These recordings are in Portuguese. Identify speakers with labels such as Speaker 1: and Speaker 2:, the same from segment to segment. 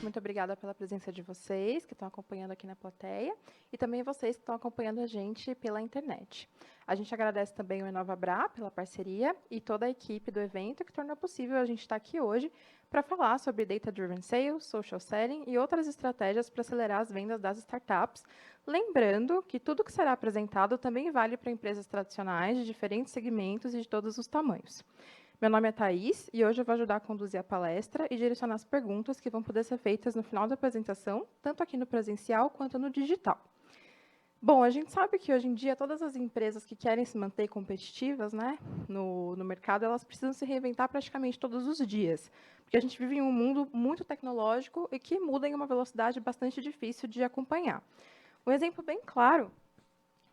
Speaker 1: Muito obrigada pela presença de vocês que estão acompanhando aqui na plateia e também vocês que estão acompanhando a gente pela internet. A gente agradece também o InovaBrá pela parceria e toda a equipe do evento que tornou possível a gente estar aqui hoje para falar sobre Data Driven Sales, Social Selling e outras estratégias para acelerar as vendas das startups. Lembrando que tudo que será apresentado também vale para empresas tradicionais de diferentes segmentos e de todos os tamanhos. Meu nome é Thaís e hoje eu vou ajudar a conduzir a palestra e direcionar as perguntas que vão poder ser feitas no final da apresentação, tanto aqui no presencial quanto no digital. Bom, a gente sabe que hoje em dia todas as empresas que querem se manter competitivas, né, no mercado, elas precisam se reinventar praticamente todos os dias, porque a gente vive em um mundo muito tecnológico e que muda em uma velocidade bastante difícil de acompanhar. Um exemplo bem claro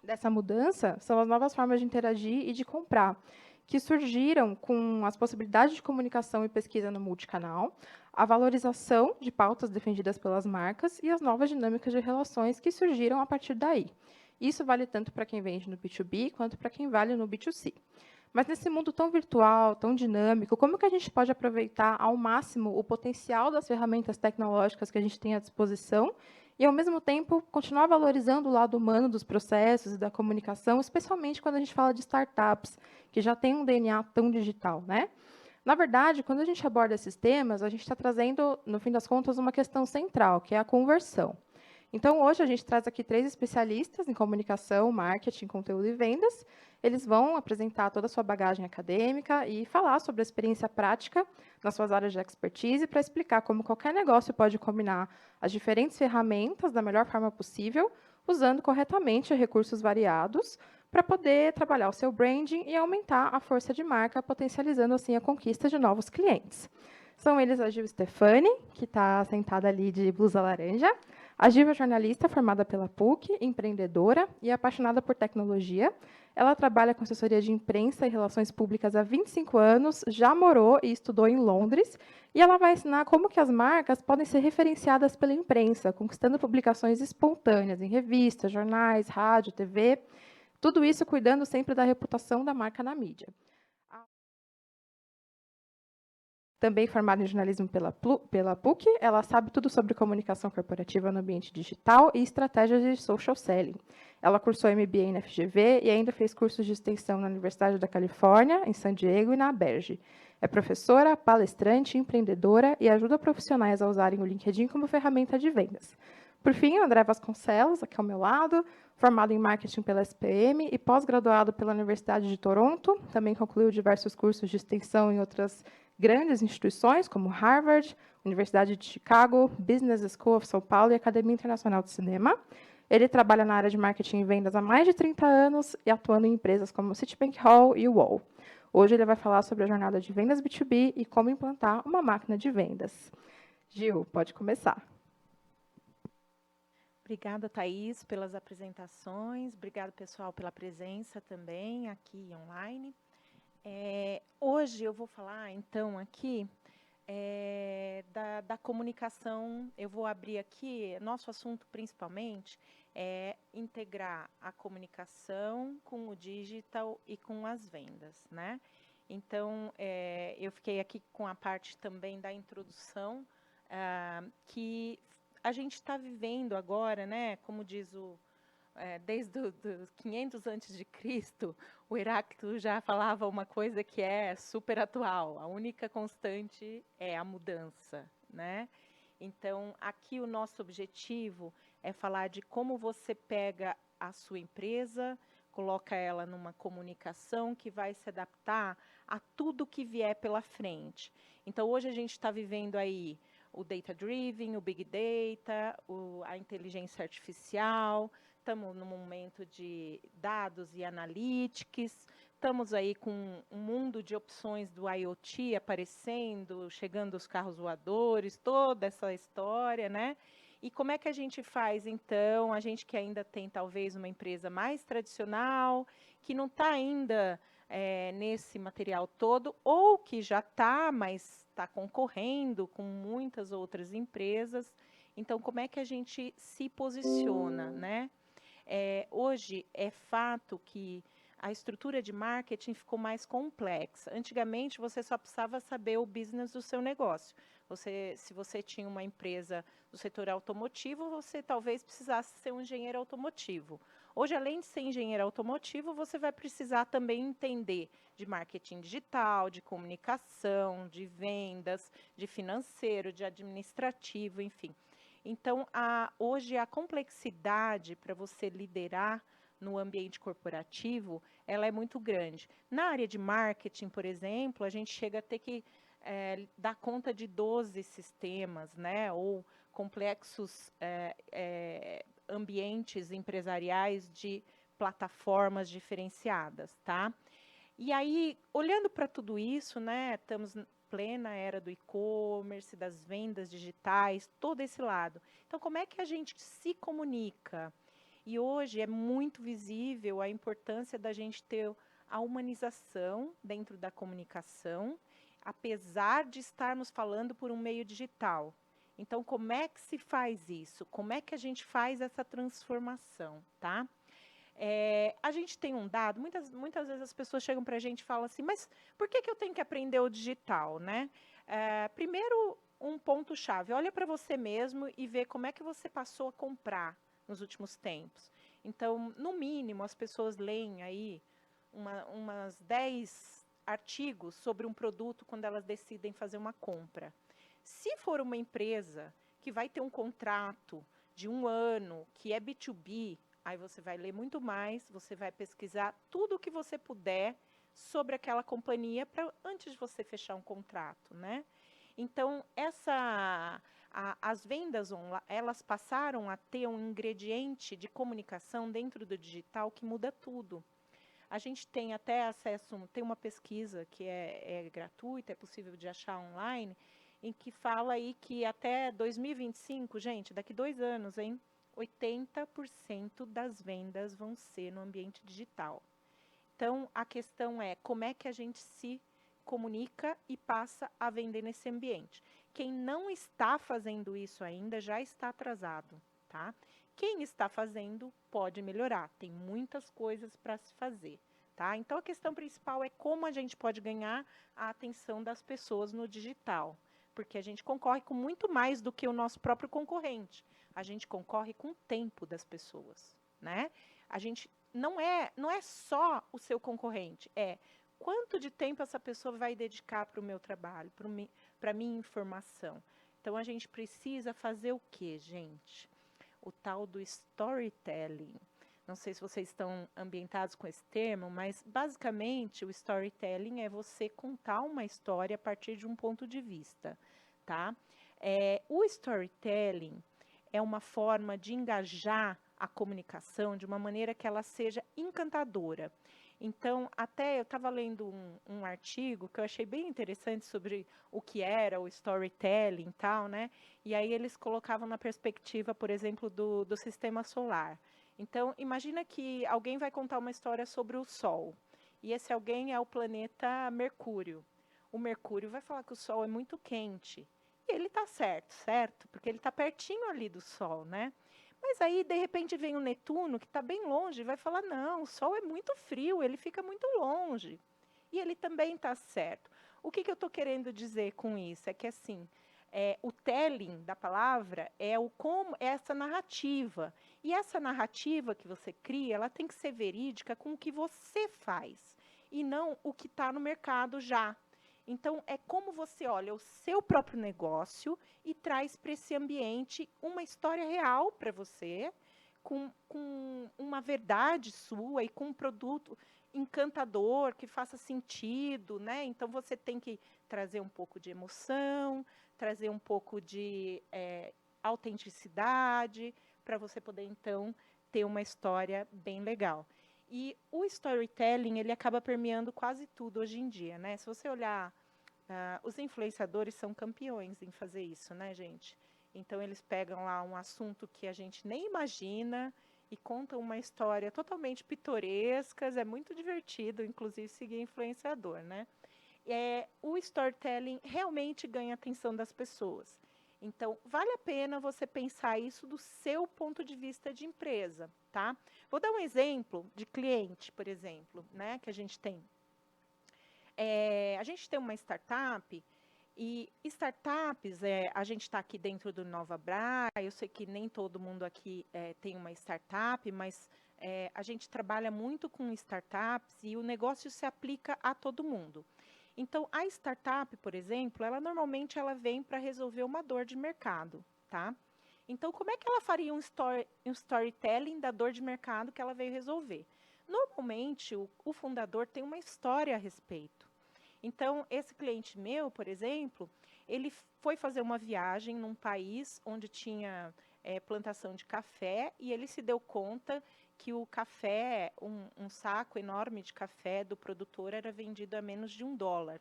Speaker 1: dessa mudança são as novas formas de interagir e de comprar, que surgiram com as possibilidades de comunicação e pesquisa no multicanal, a valorização de pautas defendidas pelas marcas e as novas dinâmicas de relações que surgiram a partir daí. Isso vale tanto para quem vende no B2B quanto para quem vale no B2C. Mas nesse mundo tão virtual, tão dinâmico, como que a gente pode aproveitar ao máximo o potencial das ferramentas tecnológicas que a gente tem à disposição e, ao mesmo tempo, continuar valorizando o lado humano dos processos e da comunicação, especialmente quando a gente fala de startups, que já tem um DNA tão digital, né? Na verdade, quando a gente aborda esses temas, a gente está trazendo, no fim das contas, uma questão central, que é a conversão. Então, hoje, a gente traz aqui 3 especialistas em comunicação, marketing, conteúdo e vendas. Eles vão apresentar toda a sua bagagem acadêmica e falar sobre a experiência prática nas suas áreas de expertise para explicar como qualquer negócio pode combinar as diferentes ferramentas da melhor forma possível, usando corretamente recursos variados para poder trabalhar o seu branding e aumentar a força de marca, potencializando, assim, a conquista de novos clientes. São eles a Gil Stefani, que está sentada ali de blusa laranja. A Gil é jornalista formada pela PUC, empreendedora e apaixonada por tecnologia. Ela trabalha com assessoria de imprensa e relações públicas há 25 anos, já morou e estudou em Londres, e ela vai ensinar como que as marcas podem ser referenciadas pela imprensa, conquistando publicações espontâneas em revistas, jornais, rádio, TV, tudo isso cuidando sempre da reputação da marca na mídia. Também formada em jornalismo pela PUC, ela sabe tudo sobre comunicação corporativa no ambiente digital e estratégias de social selling. Ela cursou MBA na FGV e ainda fez cursos de extensão na Universidade da Califórnia, em San Diego e na Berge. É professora, palestrante, empreendedora e ajuda profissionais a usarem o LinkedIn como ferramenta de vendas. Por fim, André Vasconcelos, aqui ao meu lado, formado em marketing pela SPM e pós-graduado pela Universidade de Toronto, também concluiu diversos cursos de extensão em outras grandes instituições, como Harvard, Universidade de Chicago, Business School of São Paulo e Academia Internacional de Cinema. Ele trabalha na área de marketing e vendas há mais de 30 anos e atuando em empresas como Citibank Hall e UOL. Hoje ele vai falar sobre a jornada de vendas B2B e como implantar uma máquina de vendas. Gil, pode começar.
Speaker 2: Obrigada, Thaís, pelas apresentações. Obrigada, pessoal, pela presença também aqui online. Hoje eu vou falar, então, aqui da comunicação. Eu vou abrir aqui, nosso assunto principalmente é integrar a comunicação com o digital e com as vendas, né? Então, eu fiquei aqui com a parte também da introdução, que a gente está vivendo agora, né? Como diz desde os 500 antes de Cristo, o Heráclito já falava uma coisa que é super atual. A única constante é a mudança, né? Então, aqui o nosso objetivo é falar de como você pega a sua empresa, coloca ela numa comunicação que vai se adaptar a tudo que vier pela frente. Então, hoje a gente está vivendo aí o data-driven, o big data, a inteligência artificial. Estamos no momento de dados e analytics, estamos aí com um mundo de opções do IoT aparecendo, chegando os carros voadores, toda essa história, né? E como é que a gente faz, então, a gente que ainda tem talvez uma empresa mais tradicional, que não está ainda nesse material todo, ou que já está, mas está concorrendo com muitas outras empresas. Então, como é que a gente se posiciona, né? Hoje é fato que a estrutura de marketing ficou mais complexa. Antigamente, você só precisava saber o business do seu negócio. Se você tinha uma empresa do setor automotivo, você talvez precisasse ser um engenheiro automotivo. Hoje, além de ser engenheiro automotivo, você vai precisar também entender de marketing digital, de comunicação, de vendas, de financeiro, de administrativo, enfim. Então, hoje a complexidade para você liderar no ambiente corporativo, ela é muito grande. Na área de marketing, por exemplo, a gente chega a ter que dar conta de 12 sistemas, né, ou complexos ambientes empresariais de plataformas diferenciadas, tá? E aí, olhando para tudo isso, né, estamos plena era do e-commerce, das vendas digitais, todo esse lado. Então, como é que a gente se comunica? E hoje é muito visível a importância da gente ter a humanização dentro da comunicação, apesar de estarmos falando por um meio digital. Então, como é que se faz isso? Como é que a gente faz essa transformação, tá? A gente tem um dado, muitas vezes as pessoas chegam para a gente e falam assim, mas por que eu tenho que aprender o digital, né? Primeiro, um ponto-chave, olha para você mesmo e vê como é que você passou a comprar nos últimos tempos. Então, no mínimo, as pessoas leem aí umas 10 artigos sobre um produto quando elas decidem fazer uma compra. Se for uma empresa que vai ter um contrato de 1 ano, que é B2B, aí você vai ler muito mais, você vai pesquisar tudo o que você puder sobre aquela companhia antes de você fechar um contrato, né? Então, as vendas online, elas passaram a ter um ingrediente de comunicação dentro do digital que muda tudo. A gente tem até acesso, tem uma pesquisa que é gratuita, é possível de achar online, em que fala aí que até 2025, gente, daqui 2 anos, hein? 80% das vendas vão ser no ambiente digital. Então, a questão é como é que a gente se comunica e passa a vender nesse ambiente. Quem não está fazendo isso ainda já está atrasado, tá? Quem está fazendo pode melhorar, tem muitas coisas para se fazer, tá? Então, a questão principal é como a gente pode ganhar a atenção das pessoas no digital, porque a gente concorre com muito mais do que o nosso próprio concorrente. A gente concorre com o tempo das pessoas, né? A gente não é só o seu concorrente, é quanto de tempo essa pessoa vai dedicar para o meu trabalho, para a minha informação. Então, a gente precisa fazer o quê, gente? O tal do storytelling. Não sei se vocês estão ambientados com esse termo, mas, basicamente, o storytelling é você contar uma história a partir de um ponto de vista, tá? O storytelling é uma forma de engajar a comunicação de uma maneira que ela seja encantadora. Então, até eu estava lendo um artigo que eu achei bem interessante sobre o que era o storytelling e tal, né? E aí eles colocavam na perspectiva, por exemplo, do sistema solar. Então, imagina que alguém vai contar uma história sobre o Sol. E esse alguém é o planeta Mercúrio. o Mercúrio vai falar que o Sol é muito quente. E ele está certo, certo? Porque ele está pertinho ali do Sol, né? Mas aí, de repente, vem o Netuno, que está bem longe, e vai falar: não, o Sol é muito frio, ele fica muito longe. E ele também está certo. O que eu estou querendo dizer com isso? É que, assim, o telling da palavra é essa narrativa. E essa narrativa que você cria, ela tem que ser verídica com o que você faz, e não o que está no mercado já. Então, é como você olha o seu próprio negócio e traz para esse ambiente uma história real para você, com uma verdade sua e com um produto encantador, que faça sentido, né? Então, você tem que trazer um pouco de emoção, trazer um pouco de autenticidade, para você poder, então, ter uma história bem legal. E o storytelling, ele acaba permeando quase tudo hoje em dia, né? Se você olhar, os influenciadores são campeões em fazer isso, né, gente? Então, eles pegam lá um assunto que a gente nem imagina e contam uma história totalmente pitoresca. É muito divertido, inclusive, seguir influenciador, né? O storytelling realmente ganha a atenção das pessoas. Então, vale a pena você pensar isso do seu ponto de vista de empresa, tá? Vou dar um exemplo de cliente, por exemplo, né, que a gente tem. A gente tem uma startup, e startups, a gente está aqui dentro do Nova Bra. Eu sei que nem todo mundo aqui tem uma startup, mas a gente trabalha muito com startups e o negócio se aplica a todo mundo. Então, a startup, por exemplo, normalmente ela vem para resolver uma dor de mercado, tá? Então, como é que ela faria um storytelling da dor de mercado que ela veio resolver? Normalmente, o fundador tem uma história a respeito. Então, esse cliente meu, por exemplo, ele foi fazer uma viagem num país onde tinha plantação de café, e ele se deu conta que o café, um saco enorme de café do produtor, era vendido a menos de $1.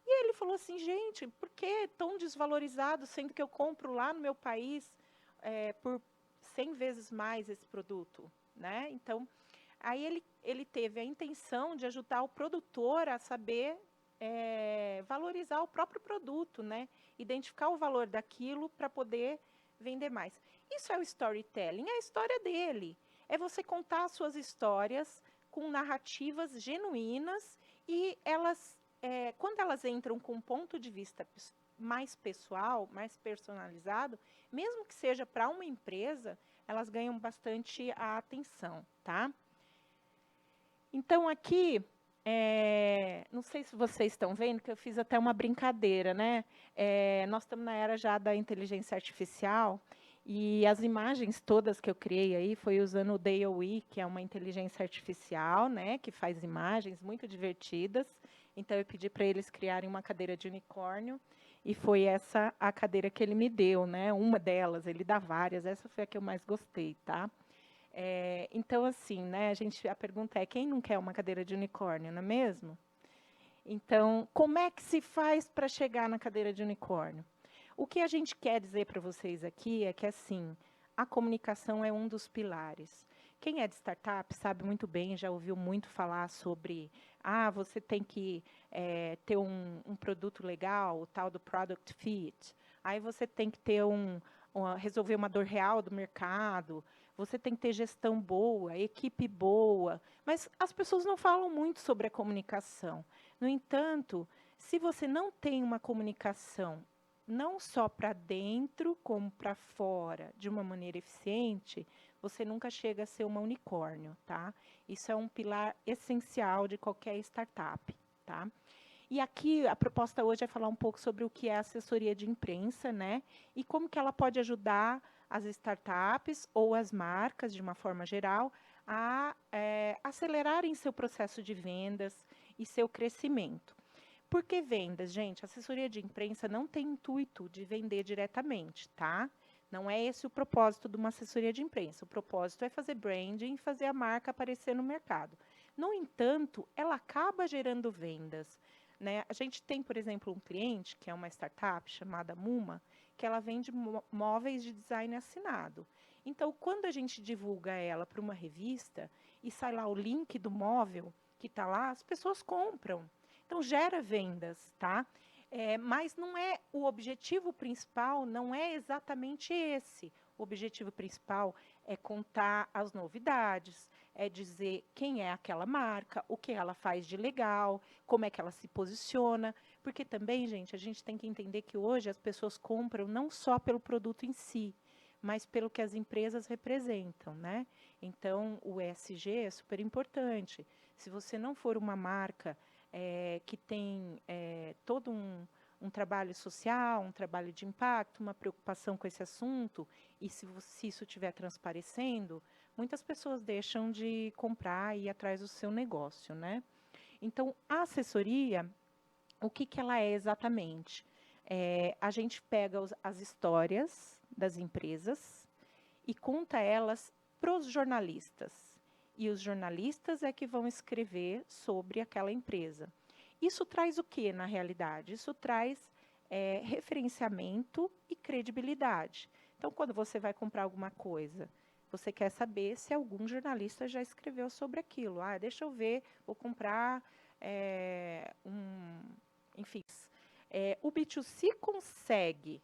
Speaker 2: E ele falou assim: gente, por que tão desvalorizado, sendo que eu compro lá no meu país por 100 vezes mais esse produto, né? Então, aí ele teve a intenção de ajudar o produtor a saber valorizar o próprio produto, né? Identificar o valor daquilo para poder vender mais. Isso é o storytelling, é a história dele. É você contar as suas histórias com narrativas genuínas, e elas, quando elas entram com um ponto de vista mais pessoal, mais personalizado, mesmo que seja para uma empresa, elas ganham bastante a atenção, tá? Então, aqui, não sei se vocês estão vendo, que eu fiz até uma brincadeira, né? Nós estamos na era já da inteligência artificial, e as imagens todas que eu criei aí foi usando o DALL-E, que é uma inteligência artificial, né, que faz imagens muito divertidas. Então, eu pedi para eles criarem uma cadeira de unicórnio, e foi essa a cadeira que ele me deu, né? Uma delas, ele dá várias, essa foi a que eu mais gostei, tá? Então, assim, né, a pergunta é: quem não quer uma cadeira de unicórnio, não é mesmo? Então, como é que se faz para chegar na cadeira de unicórnio? O que a gente quer dizer para vocês aqui é que, assim, a comunicação é um dos pilares. Quem é de startup sabe muito bem, já ouviu muito falar sobre: você tem que ter um produto legal, o tal do product fit. Aí você tem que ter resolver uma dor real do mercado. Você tem que ter gestão boa, equipe boa. Mas as pessoas não falam muito sobre a comunicação. No entanto, se você não tem uma comunicação não só para dentro, como para fora, de uma maneira eficiente, você nunca chega a ser uma unicórnio, tá? Isso é um pilar essencial de qualquer startup, tá? E aqui a proposta hoje é falar um pouco sobre o que é assessoria de imprensa, né? E como que ela pode ajudar as startups ou as marcas, de uma forma geral, a acelerarem seu processo de vendas e seu crescimento. Por que vendas, gente? A assessoria de imprensa não tem intuito de vender diretamente, tá? Não é esse o propósito de uma assessoria de imprensa. O propósito é fazer branding e fazer a marca aparecer no mercado. No entanto, ela acaba gerando vendas, né? A gente tem, por exemplo, um cliente, que é uma startup chamada Muma, que ela vende móveis de design assinado. Então, quando a gente divulga ela para uma revista e sai lá o link do móvel que está lá, as pessoas compram. Então, gera vendas, tá? Mas não é o objetivo principal, não é exatamente esse. O objetivo principal é contar as novidades, é dizer quem é aquela marca, o que ela faz de legal, como é que ela se posiciona. Porque também, gente, a gente tem que entender que hoje as pessoas compram não só pelo produto em si, mas pelo que as empresas representam, né? Então, o ESG é super importante. Se você não for uma marca que tem todo um trabalho social, um trabalho de impacto, uma preocupação com esse assunto, e se isso estiver transparecendo, muitas pessoas deixam de comprar e ir atrás do seu negócio, né? Então, a assessoria, o que ela é exatamente? A gente pega as histórias das empresas e conta elas para os jornalistas. E os jornalistas é que vão escrever sobre aquela empresa. Isso traz o que na realidade? Isso traz referenciamento e credibilidade. Então, quando você vai comprar alguma coisa, você quer saber se algum jornalista já escreveu sobre aquilo. Ah, deixa eu ver, vou comprar enfim. O B2C consegue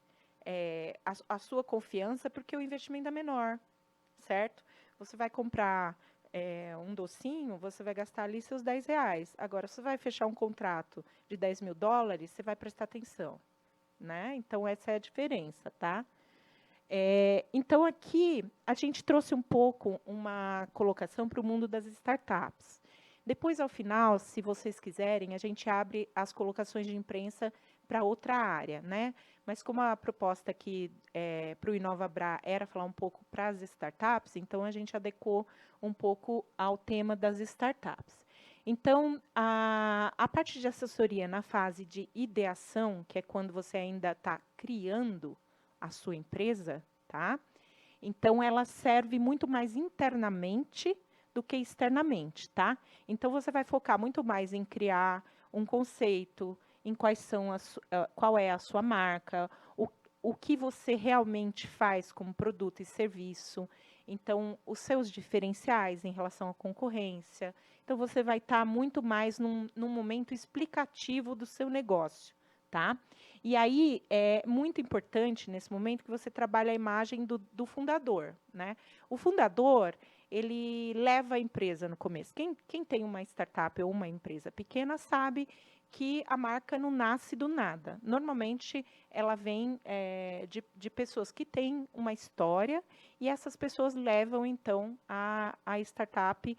Speaker 2: a sua confiança porque o investimento é menor, certo? Você vai comprar um docinho, você vai gastar ali seus R$ 10. Agora, se você vai fechar um contrato de $10.000, você vai prestar atenção, né? Então, essa é a diferença, tá? Então, aqui, a gente trouxe um pouco uma colocação para o mundo das startups. Depois, ao final, se vocês quiserem, a gente abre as colocações de imprensa para outra área, né? Mas como a proposta aqui para o InovaBrá era falar um pouco para as startups, então a gente adequou um pouco ao tema das startups. Então, a parte de assessoria na fase de ideação, que é quando você ainda está criando a sua empresa, tá? Então, ela serve muito mais internamente do que externamente, tá? Então, você vai focar muito mais em criar um conceito, em qual é a sua marca, o que você realmente faz como produto e serviço. Então, os seus diferenciais em relação à concorrência. Então, você vai estar muito mais num momento explicativo do seu negócio, tá? E aí, é muito importante, nesse momento, que você trabalhe a imagem do fundador, né? O fundador, ele leva a empresa no começo. Quem tem uma startup ou uma empresa pequena sabe que a marca não nasce do nada. Normalmente, ela vem de pessoas que têm uma história e essas pessoas levam, então, a startup,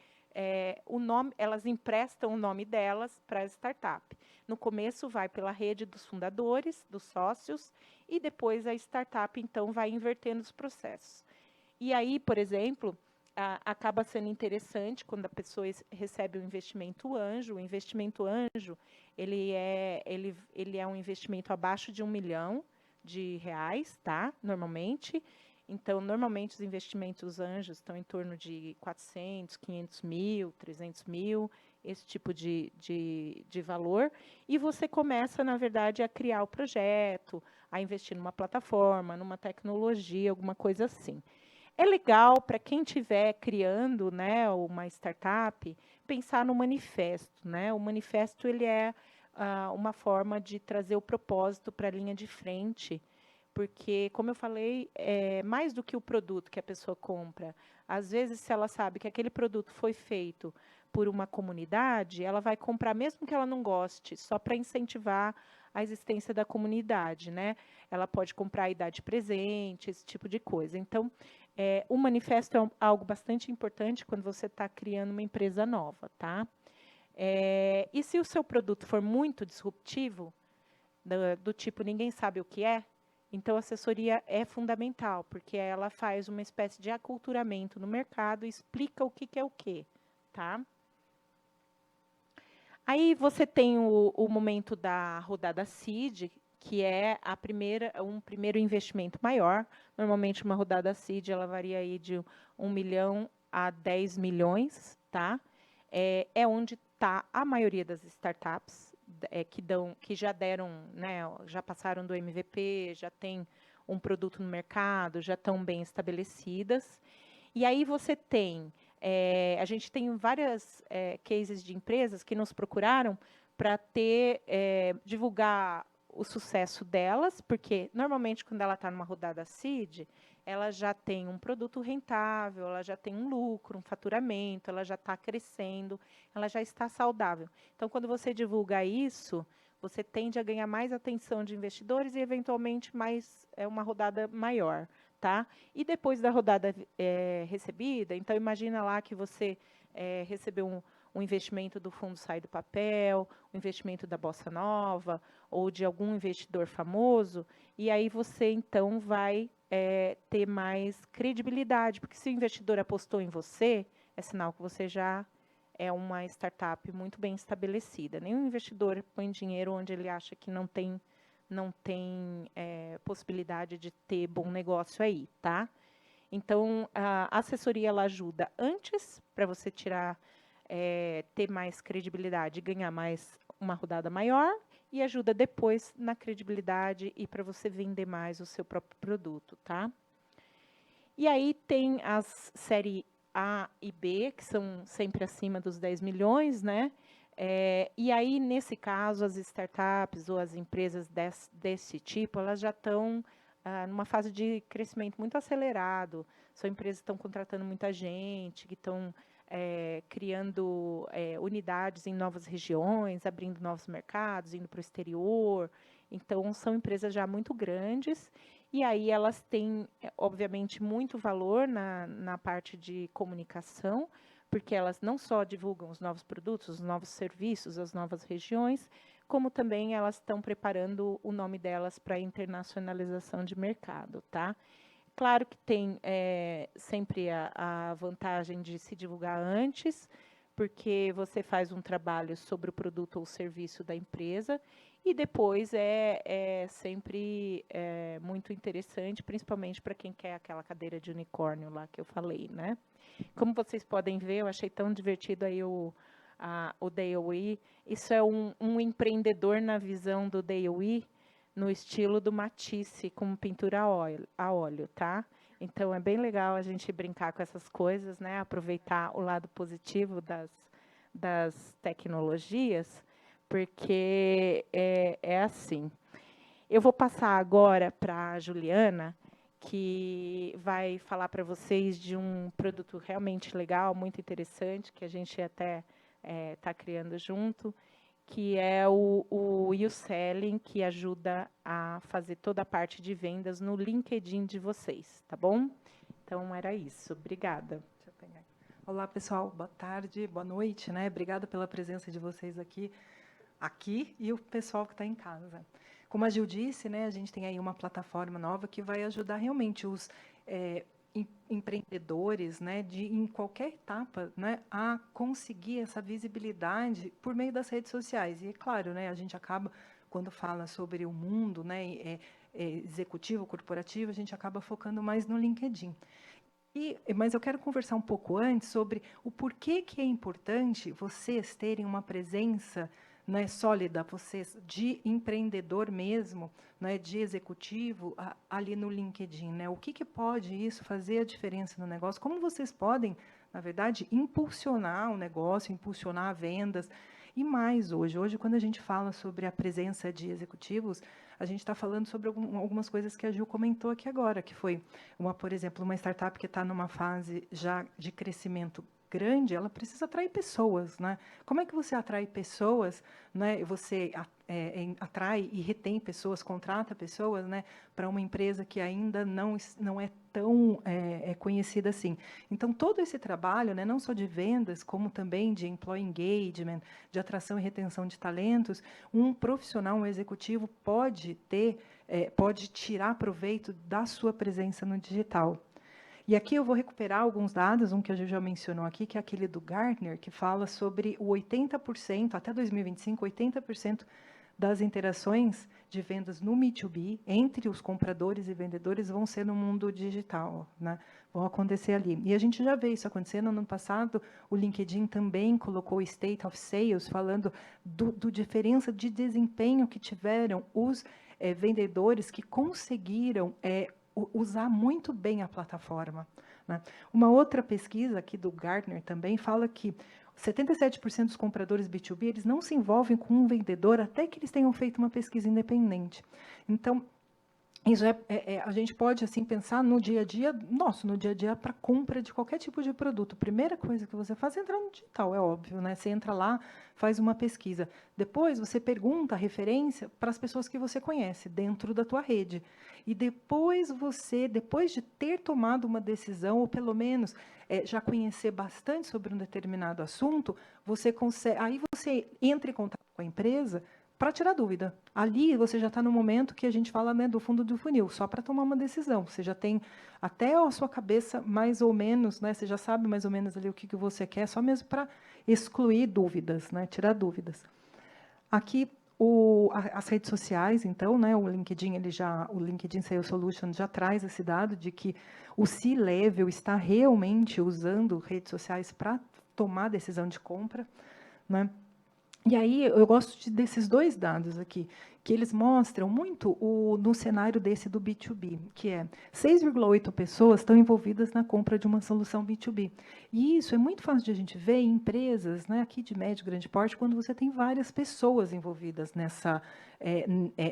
Speaker 2: o nome, elas emprestam o nome delas para a startup. No começo, vai pela rede dos fundadores, dos sócios, e depois a startup, então, vai invertendo os processos. E aí, por exemplo, acaba sendo interessante quando a pessoa recebe um investimento anjo. O investimento anjo, ele é um investimento abaixo de R$ 1 milhão, tá? Normalmente. Então, normalmente, os investimentos anjos estão em torno de 400, 500 mil, 300 mil, esse tipo de valor. E você começa, na verdade, a criar o projeto, a investir numa plataforma, numa tecnologia, alguma coisa assim. É legal para quem estiver criando, né, uma startup, pensar no manifesto, né? O manifesto ele é uma forma de trazer o propósito para a linha de frente, porque, como eu falei, mais do que o produto que a pessoa compra. Às vezes, se ela sabe que aquele produto foi feito por uma comunidade, ela vai comprar mesmo que ela não goste, só para incentivar a existência da comunidade, né? Ela pode comprar e dar de presente, esse tipo de coisa. Então, o manifesto é algo bastante importante quando você está criando uma empresa nova, tá? E se o seu produto for muito disruptivo, do tipo ninguém sabe o que é, então a assessoria é fundamental, porque ela faz uma espécie de aculturamento no mercado e explica o que é o quê, tá? Aí você tem o momento da rodada seed, que é um primeiro investimento maior. Normalmente, uma rodada seed ela varia aí de 1 milhão a 10 milhões, tá? É onde está a maioria das startups que já deram, né, já passaram do MVP, já tem um produto no mercado, já estão bem estabelecidas. E aí você tem, a gente tem várias cases de empresas que nos procuraram para divulgar o sucesso delas, porque normalmente quando ela está numa rodada seed, ela já tem um produto rentável, ela já tem um lucro, um faturamento, ela já está crescendo, ela já está saudável. Então, quando você divulga isso, você tende a ganhar mais atenção de investidores e, eventualmente, uma rodada maior. Tá? E depois da rodada recebida, então, imagina lá que você recebeu um investimento do Fundo Sai do Papel, um investimento da Bossa Nova, ou de algum investidor famoso, e aí você, então, vai ter mais credibilidade, porque se o investidor apostou em você, é sinal que você já é uma startup muito bem estabelecida. Nenhum investidor põe dinheiro onde ele acha que não tem possibilidade de ter bom negócio aí, tá? Então, a assessoria ela ajuda antes para você ter mais credibilidade e ganhar uma rodada maior, e ajuda depois na credibilidade e para você vender mais o seu próprio produto, tá? E aí tem as série A e B, que são sempre acima dos 10 milhões, né? E aí, nesse caso, as startups ou as empresas desse tipo, elas já estão numa fase de crescimento muito acelerado. São empresas que estão contratando muita gente, que estão criando unidades em novas regiões, abrindo novos mercados, indo para o exterior. Então, são empresas já muito grandes. E aí elas têm, obviamente, muito valor na parte de comunicação, porque elas não só divulgam os novos produtos, os novos serviços, as novas regiões, como também elas estão preparando o nome delas para a internacionalização de mercado, tá? Claro que tem sempre a vantagem de se divulgar antes, porque você faz um trabalho sobre o produto ou serviço da empresa, e depois é sempre muito interessante, principalmente para quem quer aquela cadeira de unicórnio lá que eu falei, né? Como vocês podem ver, eu achei tão divertido aí o DOE. Isso é um empreendedor na visão do DOE, no estilo do Matisse, com pintura a óleo, tá? Então, é bem legal a gente brincar com essas coisas, né? Aproveitar o lado positivo das tecnologias, porque é assim. Eu vou passar agora para a Juliana, que vai falar para vocês de um produto realmente legal, muito interessante, que a gente até está criando junto, que é o YouSelling, que ajuda a fazer toda a parte de vendas no LinkedIn de vocês, tá bom? Então, era isso. Obrigada.
Speaker 3: Deixa eu pegar. Olá, pessoal. Boa tarde, boa noite, né? Obrigada pela presença de vocês aqui e o pessoal que está em casa. Como a Gil disse, né, a gente tem aí uma plataforma nova que vai ajudar realmente os empreendedores, né, em qualquer etapa, né, a conseguir essa visibilidade por meio das redes sociais. E é claro, né, a gente acaba, quando fala sobre o mundo, né, executivo, corporativo, a gente acaba focando mais no LinkedIn. Mas eu quero conversar um pouco antes sobre o porquê que é importante vocês terem uma presença, né, sólida, vocês de empreendedor mesmo, né, de executivo, ali no LinkedIn, né? O que pode isso fazer a diferença no negócio? Como vocês podem, na verdade, impulsionar o negócio, impulsionar vendas? E mais hoje, quando a gente fala sobre a presença de executivos, a gente está falando sobre algumas coisas que a Gil comentou aqui agora, que foi, por exemplo, uma startup que está numa fase já de crescimento grande, ela precisa atrair pessoas, né? Como é que você atrai pessoas, né? Você atrai e retém pessoas, contrata pessoas, né? Para uma empresa que ainda não é tão conhecida assim. Então, todo esse trabalho, né, não só de vendas, como também de employee engagement, de atração e retenção de talentos, um profissional, um executivo pode tirar proveito da sua presença no digital. E aqui eu vou recuperar alguns dados, um que a gente já mencionou aqui, que é aquele do Gartner, que fala sobre o 80%, até 2025, 80% das interações de vendas no Me2B, entre os compradores e vendedores, vão ser no mundo digital, né? Vão acontecer ali. E a gente já vê isso acontecendo. No ano passado, o LinkedIn também colocou o State of Sales, falando do diferença de desempenho que tiveram os vendedores que conseguiram usar muito bem a plataforma, né? Uma outra pesquisa aqui do Gartner também fala que 77% dos compradores B2B, eles não se envolvem com um vendedor até que eles tenham feito uma pesquisa independente. Então, isso a gente pode assim pensar no dia a dia, no dia a dia para compra de qualquer tipo de produto. Primeira coisa que você faz é entrar no digital, é óbvio, né? Você entra lá, faz uma pesquisa. Depois você pergunta a referência para as pessoas que você conhece dentro da tua rede. E depois depois de ter tomado uma decisão, ou pelo menos já conhecer bastante sobre um determinado assunto, aí você entra em contato com a empresa para tirar dúvida. Ali você já está no momento que a gente fala, né, do fundo do funil, só para tomar uma decisão. Você já tem até a sua cabeça mais ou menos, né, você já sabe mais ou menos ali o que você quer, só mesmo para excluir dúvidas, né, tirar dúvidas. Aqui as redes sociais, então, né, o LinkedIn Sales Solution já traz esse dado de que o C-Level está realmente usando redes sociais para tomar decisão de compra, né? E aí eu gosto desses dois dados aqui, que eles mostram muito no cenário desse do B2B, que é 6,8 pessoas estão envolvidas na compra de uma solução B2B. E isso é muito fácil de a gente ver em empresas, né, aqui de médio e grande porte, quando você tem várias pessoas envolvidas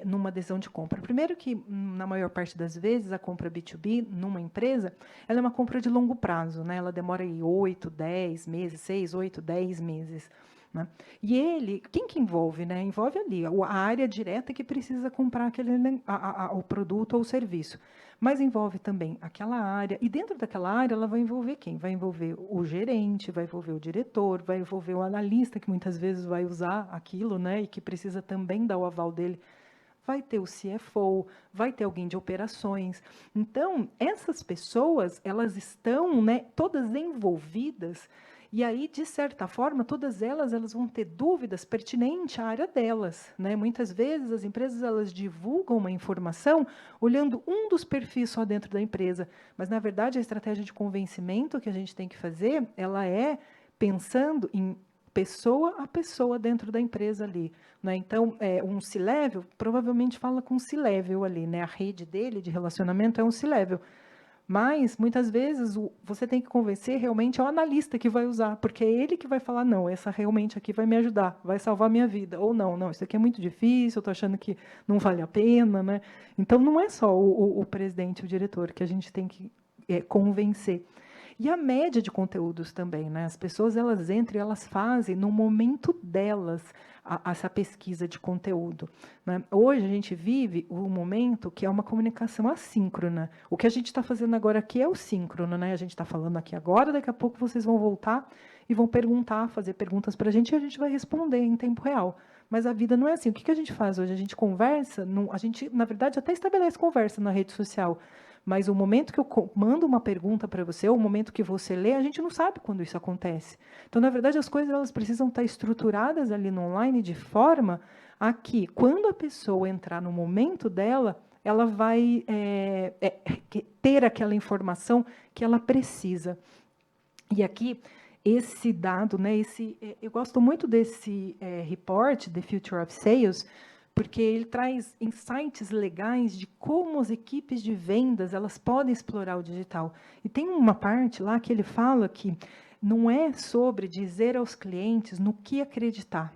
Speaker 3: numa adesão de compra. Primeiro que, na maior parte das vezes, a compra B2B numa empresa, ela é uma compra de longo prazo, né? Ela demora aí 8, 10 meses, 6, 8, 10 meses. Né? E quem que envolve? Né? Envolve ali a área direta que precisa comprar o produto ou o serviço. Mas envolve também aquela área, e dentro daquela área ela vai envolver quem? Vai envolver o gerente, vai envolver o diretor, vai envolver o analista, que muitas vezes vai usar aquilo, né? E que precisa também dar o aval dele. Vai ter o CFO, vai ter alguém de operações. Então, essas pessoas, elas estão, né, todas envolvidas. E aí, de certa forma, todas elas vão ter dúvidas pertinentes à área delas, né? Muitas vezes as empresas elas divulgam uma informação olhando um dos perfis só dentro da empresa, mas na verdade a estratégia de convencimento que a gente tem que fazer, ela é pensando em pessoa a pessoa dentro da empresa ali, né? Então, um C-level provavelmente fala com C-level ali, né? A rede dele de relacionamento é um C-level. Mas, muitas vezes, você tem que convencer realmente ao analista que vai usar, porque é ele que vai falar, não, essa realmente aqui vai me ajudar, vai salvar a minha vida. Ou não, isso aqui é muito difícil, eu estou achando que não vale a pena. Né? Então, não é só o presidente, o diretor, que a gente tem que convencer. E a média de conteúdos também, né? As pessoas elas entram e elas fazem no momento delas essa pesquisa de conteúdo. Né? Hoje a gente vive um momento que é uma comunicação assíncrona. O que a gente está fazendo agora aqui é o síncrono, né? A gente está falando aqui agora, daqui a pouco vocês vão voltar e vão fazer perguntas para a gente e a gente vai responder em tempo real. Mas a vida não é assim. O que a gente faz hoje? A gente conversa, a gente, na verdade, até estabelece conversa na rede social. Mas o momento que eu mando uma pergunta para você, ou o momento que você lê, a gente não sabe quando isso acontece. Então, na verdade, as coisas elas precisam estar estruturadas ali no online de forma a que, quando a pessoa entrar no momento dela, ela vai ter aquela informação que ela precisa. E aqui, esse dado, né, eu gosto muito desse report, The Future of Sales, porque ele traz insights legais de como as equipes de vendas elas podem explorar o digital. E tem uma parte lá que ele fala que não é sobre dizer aos clientes no que acreditar,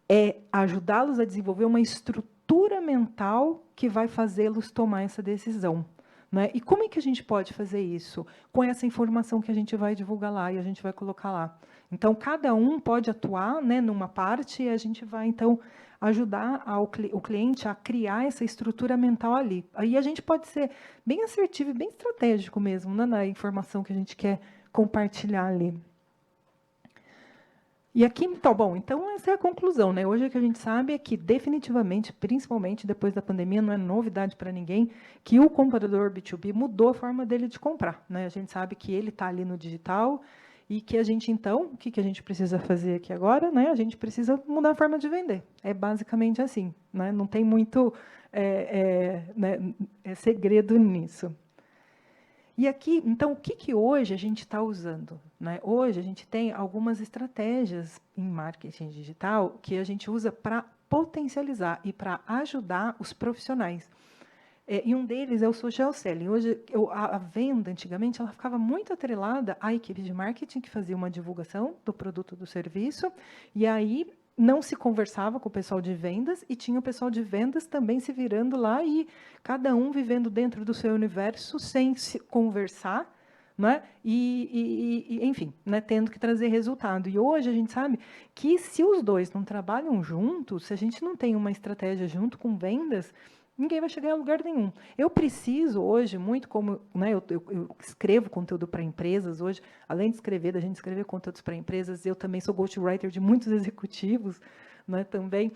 Speaker 3: é ajudá-los a desenvolver uma estrutura mental que vai fazê-los tomar essa decisão. Né? E como é que a gente pode fazer isso? Com essa informação que a gente vai divulgar lá e a gente vai colocar lá. Então, cada um pode atuar, né, numa parte e a gente vai, então, ajudar o cliente a criar essa estrutura mental ali. Aí a gente pode ser bem assertivo e bem estratégico mesmo, né, na informação que a gente quer compartilhar ali. E aqui, então essa é a conclusão, né? Hoje o que a gente sabe é que definitivamente, principalmente depois da pandemia, não é novidade para ninguém que o comprador B2B mudou a forma dele de comprar, né? A gente sabe que ele está ali no digital e que a gente, então, o que a gente precisa fazer aqui agora, né? A gente precisa mudar a forma de vender. É basicamente assim, né? Não tem muito segredo nisso. E aqui, então, o que hoje a gente está usando? Né? Hoje a gente tem algumas estratégias em marketing digital que a gente usa para potencializar e para ajudar os profissionais. E um deles é o social selling. Hoje, a venda, antigamente, ela ficava muito atrelada à equipe de marketing, que fazia uma divulgação do produto, do serviço, e aí não se conversava com o pessoal de vendas, e tinha o pessoal de vendas também se virando lá, e cada um vivendo dentro do seu universo, sem se conversar, né? Enfim, né? Tendo que trazer resultado. E hoje a gente sabe que se os dois não trabalham juntos, se a gente não tem uma estratégia junto com vendas, ninguém vai chegar a lugar nenhum. Eu preciso hoje, muito como, né, eu escrevo conteúdo para empresas hoje, além de escrever, da gente escrever conteúdos para empresas, eu também sou ghostwriter de muitos executivos, né, também.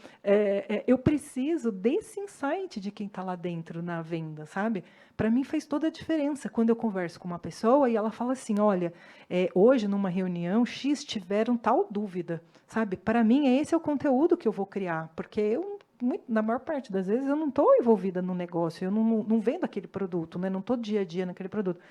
Speaker 3: Eu preciso desse insight de quem está lá dentro na venda, sabe? Para mim faz toda a diferença quando eu converso com uma pessoa e ela fala assim, olha, hoje numa reunião X tiveram tal dúvida, sabe? Para mim esse é o conteúdo que eu vou criar, porque na maior parte das vezes eu não estou envolvida no negócio, eu não vendo aquele produto, né? Não estou dia a dia naquele produto.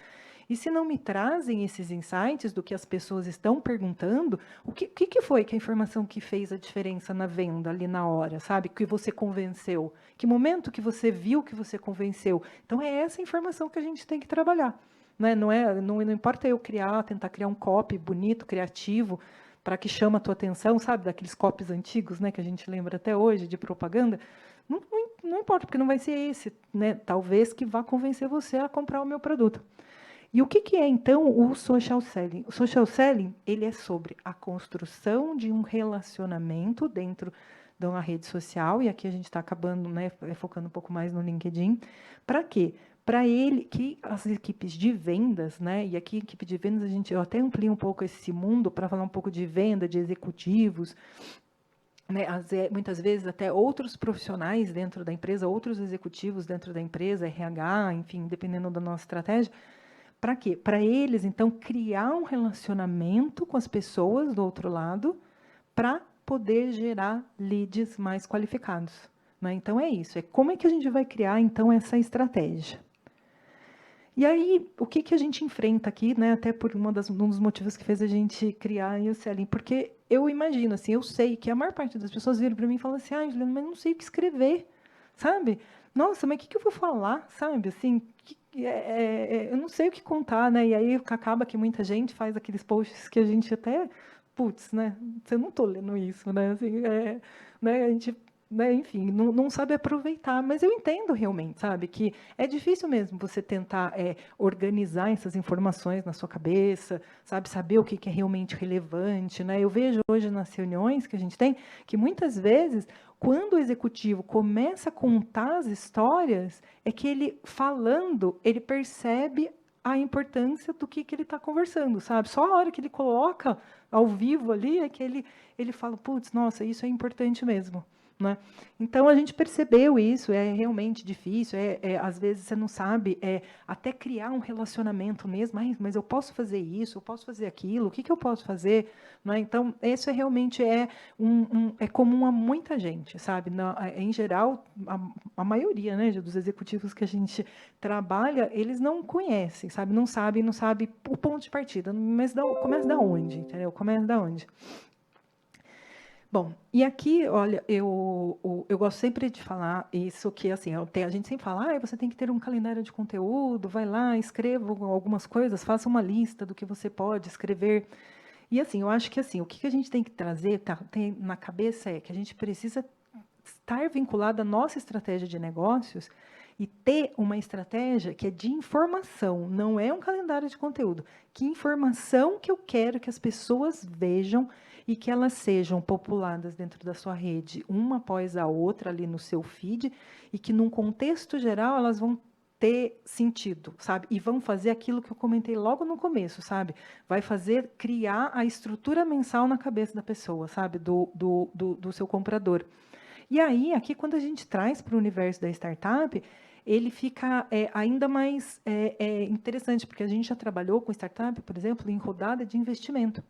Speaker 3: E se não me trazem esses insights do que as pessoas estão perguntando, o que foi que a informação que fez a diferença na venda ali na hora, sabe? Que você convenceu? Que momento que você viu que você convenceu? Então é essa informação que a gente tem que trabalhar. Né? Não importa eu tentar criar um copy bonito, criativo, para que chama a tua atenção, sabe? Daqueles copies antigos, né, que a gente lembra até hoje, de propaganda. Não importa, porque não vai ser esse, né? Talvez que vá convencer você a comprar o meu produto. E o que é, então, o social selling? O social selling, ele é sobre a construção de um relacionamento dentro de uma rede social, e aqui a gente está acabando, né, focando um pouco mais no LinkedIn. Para quê? Para que as equipes de vendas, né, e aqui equipe de vendas, eu até amplio um pouco esse mundo para falar um pouco de venda, de executivos, né, muitas vezes até outros profissionais dentro da empresa, outros executivos dentro da empresa, RH, enfim, dependendo da nossa estratégia. Para quê? Para eles, então, criar um relacionamento com as pessoas do outro lado para poder gerar leads mais qualificados. Né? Então, é isso. Como é que a gente vai criar, então, essa estratégia? E aí, o que a gente enfrenta aqui, né? Até por um dos motivos que fez a gente criar o selling, porque eu imagino, assim, eu sei que a maior parte das pessoas viram para mim e falam assim, Juliana, mas não sei o que escrever, sabe? Nossa, mas o que eu vou falar, sabe? Assim, eu não sei o que contar, né? E aí acaba que muita gente faz aqueles posts que a gente até, putz, né? Você não estou lendo isso, né? Assim, né? A gente, né? Enfim, não sabe aproveitar. Mas eu entendo realmente, sabe? Que é difícil mesmo você tentar organizar essas informações na sua cabeça, sabe? Saber o que é realmente relevante, né? Eu vejo hoje nas reuniões que a gente tem que muitas vezes quando o executivo começa a contar as histórias, é que ele, falando, ele percebe a importância do que ele está conversando, sabe? Só a hora que ele coloca ao vivo ali, é que ele fala, putz, nossa, isso é importante mesmo. Né? Então, a gente percebeu isso, é realmente difícil, às vezes você não sabe, até criar um relacionamento mesmo, mas eu posso fazer isso, eu posso fazer aquilo, o que eu posso fazer? Né? Então, isso realmente é comum a muita gente, sabe? Em geral, a maioria, né, dos executivos que a gente trabalha, eles não conhecem, sabe? Não sabe o ponto de partida, mas começa da onde, entendeu? Começa da onde? Bom, e aqui, olha, eu gosto sempre de falar isso, que assim, a gente sempre fala, você tem que ter um calendário de conteúdo, vai lá, escreva algumas coisas, faça uma lista do que você pode escrever. E assim, eu acho que assim, o que a gente tem que trazer tem na cabeça é que a gente precisa estar vinculado à nossa estratégia de negócios e ter uma estratégia que é de informação, não é um calendário de conteúdo. Que informação que eu quero que as pessoas vejam e que elas sejam populadas dentro da sua rede, uma após a outra ali no seu feed, e que num contexto geral elas vão ter sentido, sabe? E vão fazer aquilo que eu comentei logo no começo, sabe? Vai criar a estrutura mensal na cabeça da pessoa, sabe? Do seu comprador. E aí, aqui, quando a gente traz para o universo da startup, ele fica ainda mais interessante, porque a gente já trabalhou com startup, por exemplo, em rodada de investimento.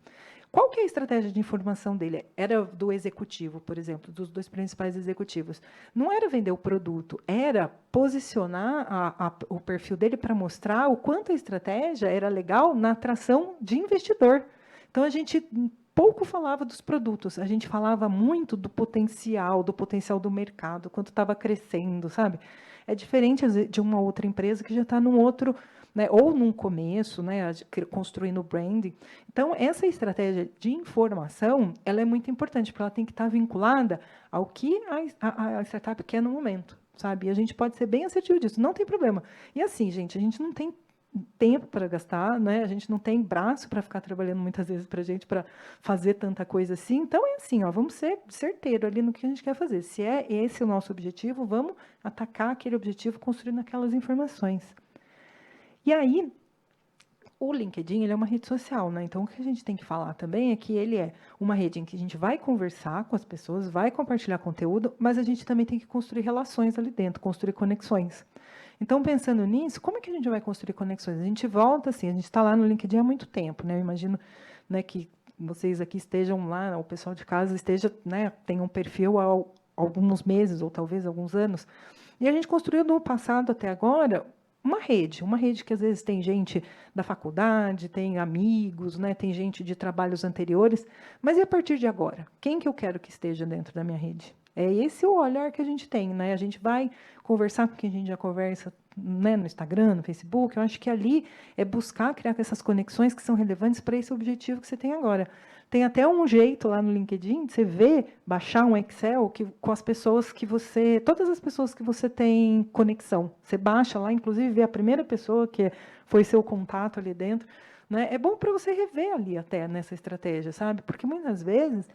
Speaker 3: Qual que é a estratégia de informação dele? Era do executivo, por exemplo, dos dois principais executivos. Não era vender o produto, era posicionar o perfil dele para mostrar o quanto a estratégia era legal na atração de investidor. Então, a gente pouco falava dos produtos, a gente falava muito do potencial do mercado, quanto estava crescendo, sabe? É diferente às vezes, de uma outra empresa que já está num outro, né, ou num começo, né, construindo branding. Então, essa estratégia de informação, ela é muito importante, porque ela tem que estar vinculada ao que a startup quer no momento, sabe? E a gente pode ser bem assertivo disso, não tem problema. E assim, gente, a gente não tem tempo para gastar, né? A gente não tem braço para ficar trabalhando muitas vezes para a gente para fazer tanta coisa assim. Então é assim, ó, vamos ser certeiro ali no que a gente quer fazer. Se é esse o nosso objetivo, vamos atacar aquele objetivo construindo aquelas informações. E aí, o LinkedIn, ele é uma rede social, né? Então, o que a gente tem que falar também é que ele é uma rede em que a gente vai conversar com as pessoas, vai compartilhar conteúdo, mas a gente também tem que construir relações ali dentro, construir conexões. Então, pensando nisso, como é que a gente vai construir conexões? A gente volta assim, a gente está lá no LinkedIn há muito tempo, né? Eu imagino, né, que vocês aqui estejam lá, o pessoal de casa esteja, né, tenha um perfil há alguns meses ou talvez alguns anos. E a gente construiu do passado até agora uma rede que às vezes tem gente da faculdade, tem amigos, né, tem gente de trabalhos anteriores, mas e a partir de agora? Quem que eu quero que esteja dentro da minha rede? É esse o olhar que a gente tem, né? A gente vai conversar com quem a gente já conversa, né, no Instagram, no Facebook. Eu acho que ali é buscar criar essas conexões que são relevantes para esse objetivo que você tem agora. Tem até um jeito lá no LinkedIn de você ver, baixar um Excel com as pessoas que você, todas as pessoas que você tem conexão. Você baixa lá, inclusive, vê a primeira pessoa que foi seu contato ali dentro, né? É bom para você rever ali até nessa estratégia, sabe? Porque muitas vezes,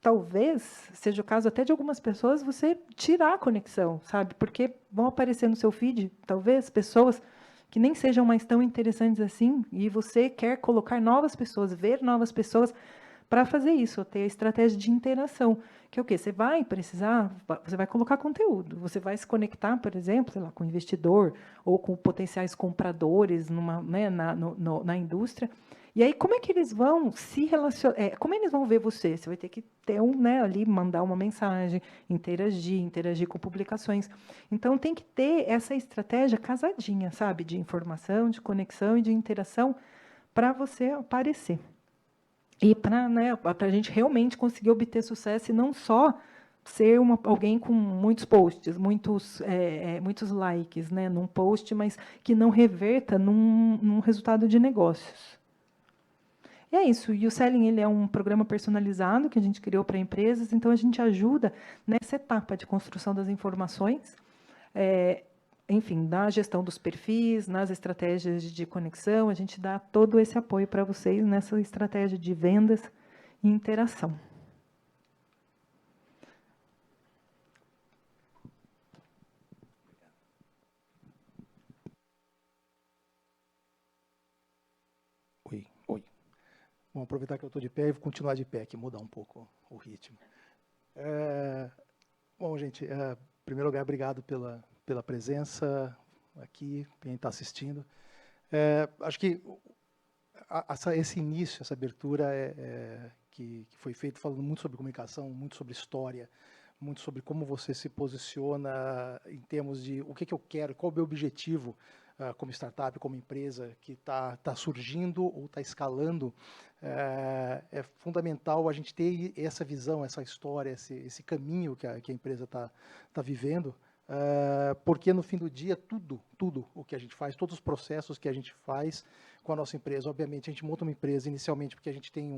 Speaker 3: talvez seja o caso até de algumas pessoas, você tirar a conexão, sabe? Porque vão aparecer no seu feed, talvez, pessoas que nem sejam mais tão interessantes assim, e você quer colocar novas pessoas, ver novas pessoas para fazer isso, ter a estratégia de interação, que é o quê? Você vai precisar, você vai colocar conteúdo, você vai se conectar, por exemplo, sei lá, com o investidor ou com potenciais compradores numa, né, na indústria. E aí, como é que eles vão se relacionar? Como eles vão ver você? Você vai ter que ter né, ali, mandar uma mensagem, interagir com publicações. Então, tem que ter essa estratégia casadinha, sabe? De informação, de conexão e de interação para você aparecer. E para, né, a gente realmente conseguir obter sucesso e não só ser alguém com muitos posts, muitos likes, né, num post, mas que não reverta num resultado de negócios. E é isso. E o Selling, ele é um programa personalizado que a gente criou para empresas, então a gente ajuda nessa etapa de construção das informações, enfim, na gestão dos perfis, nas estratégias de conexão, a gente dá todo esse apoio para vocês nessa estratégia de vendas e interação.
Speaker 4: Oi. Vamos aproveitar que eu estou de pé e vou continuar de pé, aqui mudar um pouco o ritmo. Bom, gente, em primeiro lugar, obrigado pela presença aqui, quem está assistindo. Acho que esse início, essa abertura que foi feito falando muito sobre comunicação, muito sobre história, muito sobre como você se posiciona em termos de o que eu quero, qual é o meu objetivo como startup, como empresa que está surgindo ou está escalando. É fundamental a gente ter essa visão, essa história, esse caminho que a empresa está vivendo, porque no fim do dia, tudo o que a gente faz, todos os processos que a gente faz com a nossa empresa, obviamente a gente monta uma empresa inicialmente porque a gente tem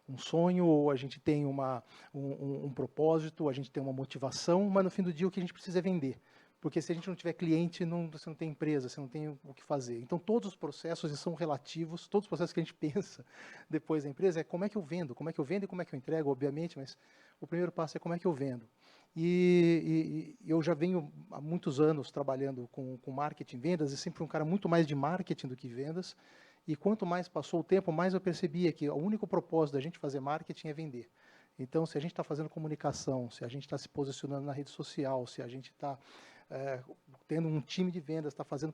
Speaker 4: um sonho, ou a gente tem um propósito, a gente tem uma motivação, mas no fim do dia o que a gente precisa é vender. Porque se a gente não tiver cliente, você não tem empresa, você não tem o que fazer. Então, todos os processos são relativos, todos os processos que a gente pensa depois da empresa é como é que eu vendo e como é que eu entrego, obviamente, mas o primeiro passo é como é que eu vendo. E eu já venho há muitos anos trabalhando com marketing e vendas, e sempre fui um cara muito mais de marketing do que vendas, e quanto mais passou o tempo, mais eu percebia que o único propósito da gente fazer marketing é vender. Então, se a gente está fazendo comunicação, se a gente está se posicionando na rede social, se a gente está tendo um time de vendas, está fazendo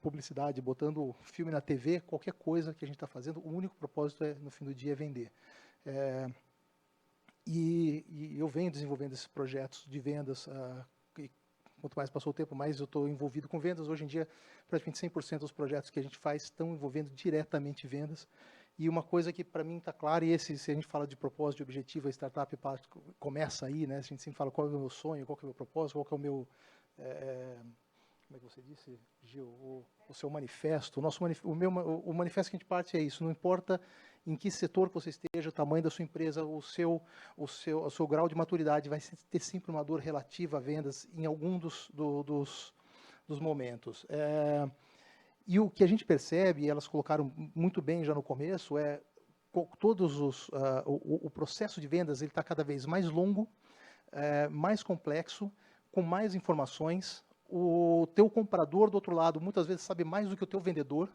Speaker 4: publicidade, botando filme na TV, qualquer coisa que a gente está fazendo, o único propósito no fim do dia é vender. E eu venho desenvolvendo esses projetos de vendas, e quanto mais passou o tempo, mais eu estou envolvido com vendas. Hoje em dia, praticamente 100% dos projetos que a gente faz estão envolvendo diretamente vendas. E uma coisa que para mim está clara, e se a gente fala de propósito, de objetivo, a startup começa aí, né? A gente sempre fala qual é o meu sonho, qual é o meu propósito, qual que é o meu, como é que você disse, Gil, o seu manifesto. O manifesto que a gente parte é isso, não importa em que setor que você esteja, o tamanho da sua empresa, o seu grau de maturidade, vai ter sempre uma dor relativa a vendas em algum dos momentos. E o que a gente percebe, e elas colocaram muito bem já no começo, o processo de vendas ele está cada vez mais longo, mais complexo, com mais informações. O teu comprador do outro lado muitas vezes sabe mais do que o teu vendedor.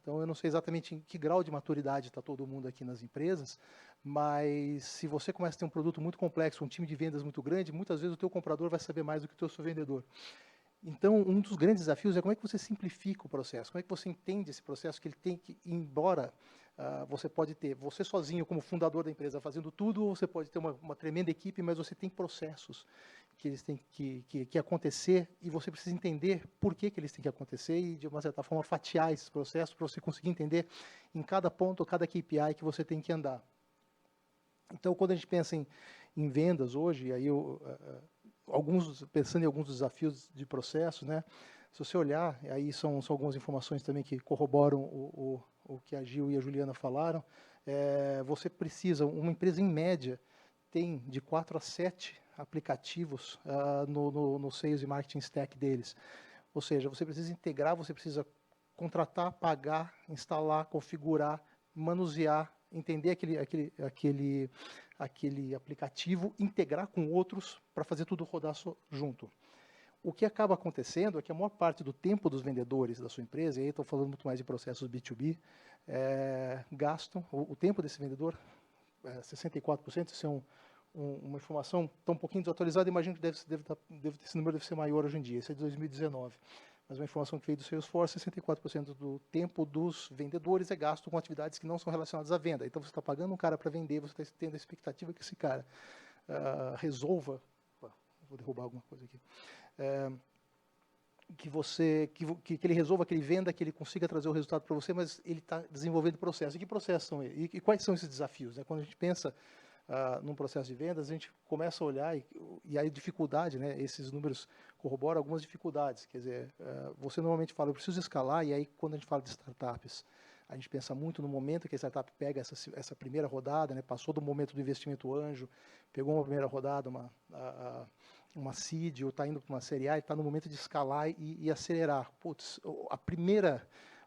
Speaker 4: Então, eu não sei exatamente em que grau de maturidade está todo mundo aqui nas empresas, mas se você começa a ter um produto muito complexo, um time de vendas muito grande, muitas vezes o teu comprador vai saber mais do que o teu vendedor. Então, um dos grandes desafios é como é que você simplifica o processo, como é que você entende esse processo que ele tem que, embora você pode ter você sozinho como fundador da empresa fazendo tudo, ou você pode ter uma tremenda equipe, mas você tem processos que eles têm que acontecer e você precisa entender por que eles têm que acontecer e, de uma certa forma, fatiar esses processos para você conseguir entender em cada ponto, cada KPI que você tem que andar. Então, quando a gente pensa em vendas hoje, aí pensando em alguns desafios de processo, né? Se você olhar, aí são algumas informações também que corroboram o que a Gil e a Juliana falaram. Você precisa, uma empresa em média tem de 4 a 7 aplicativos no Sales e Marketing Stack deles. Ou seja, você precisa integrar, você precisa contratar, pagar, instalar, configurar, manusear, entender aquele aplicativo, integrar com outros para fazer tudo rodar junto. O que acaba acontecendo é que a maior parte do tempo dos vendedores da sua empresa, e aí estou falando muito mais de processos B2B, gastam, o tempo desse vendedor, 64%, isso é uma informação tão um pouquinho desatualizada, imagino que esse número deve ser maior hoje em dia, esse é de 2019. Mas uma informação que veio do Salesforce, 64% do tempo dos vendedores é gasto com atividades que não são relacionadas à venda. Então, você está pagando um cara para vender, você está tendo a expectativa que esse cara resolva... Vou derrubar alguma coisa aqui. Que ele resolva, que ele venda, que ele consiga trazer o resultado para você, mas ele está desenvolvendo processo. E que processos são eles? E quais são esses desafios? Quando a gente pensa num processo de vendas, a gente começa a olhar e a dificuldade, né, esses números corroboram algumas dificuldades. Quer dizer, você normalmente fala, eu preciso escalar, e aí quando a gente fala de startups, a gente pensa muito no momento que a startup pega essa primeira rodada, né, passou do momento do investimento anjo, pegou uma primeira rodada, uma seed, ou está indo para uma série A, e está no momento de escalar e acelerar. Putz,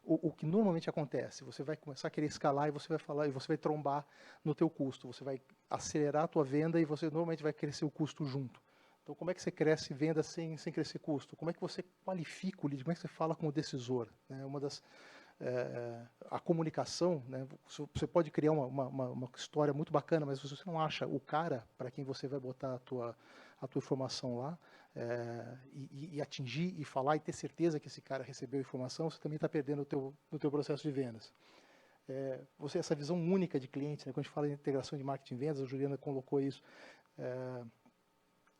Speaker 4: o que normalmente acontece, você vai começar a querer escalar e você vai falar, e você vai trombar no teu custo, você vai acelerar a tua venda e você normalmente vai crescer o custo junto. Então, como é que você cresce venda sem crescer custo? Como é que você qualifica o lead? Como é que você fala com o decisor? A comunicação, né? Você pode criar uma história muito bacana, mas se você não acha o cara para quem você vai botar a tua informação lá, e atingir, e falar, e ter certeza que esse cara recebeu a informação, você também está perdendo no teu processo de vendas. Essa visão única de cliente, né? Quando a gente fala em integração de marketing e vendas, a Juliana colocou isso.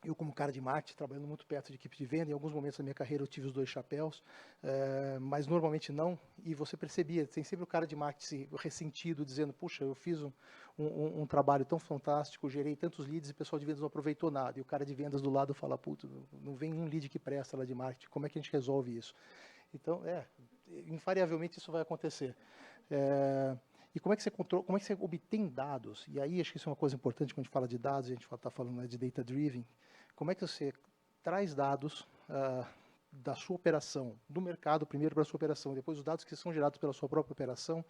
Speaker 4: Eu, como cara de marketing, trabalhando muito perto de equipe de venda, em alguns momentos da minha carreira eu tive os dois chapéus, mas normalmente não, e você percebia, tem sempre o cara de marketing ressentido, dizendo, puxa, eu fiz um trabalho tão fantástico, gerei tantos leads e o pessoal de vendas não aproveitou nada, e o cara de vendas do lado fala, puta, não vem um lead que presta lá de marketing, como é que a gente resolve isso? Então, invariavelmente isso vai acontecer. E como é que você obtém dados? E aí acho que isso é uma coisa importante quando a gente fala de dados, a gente está falando de data-driven. Como é que você traz dados da sua operação, do mercado primeiro para a sua operação, depois os dados que são gerados pela sua própria operação,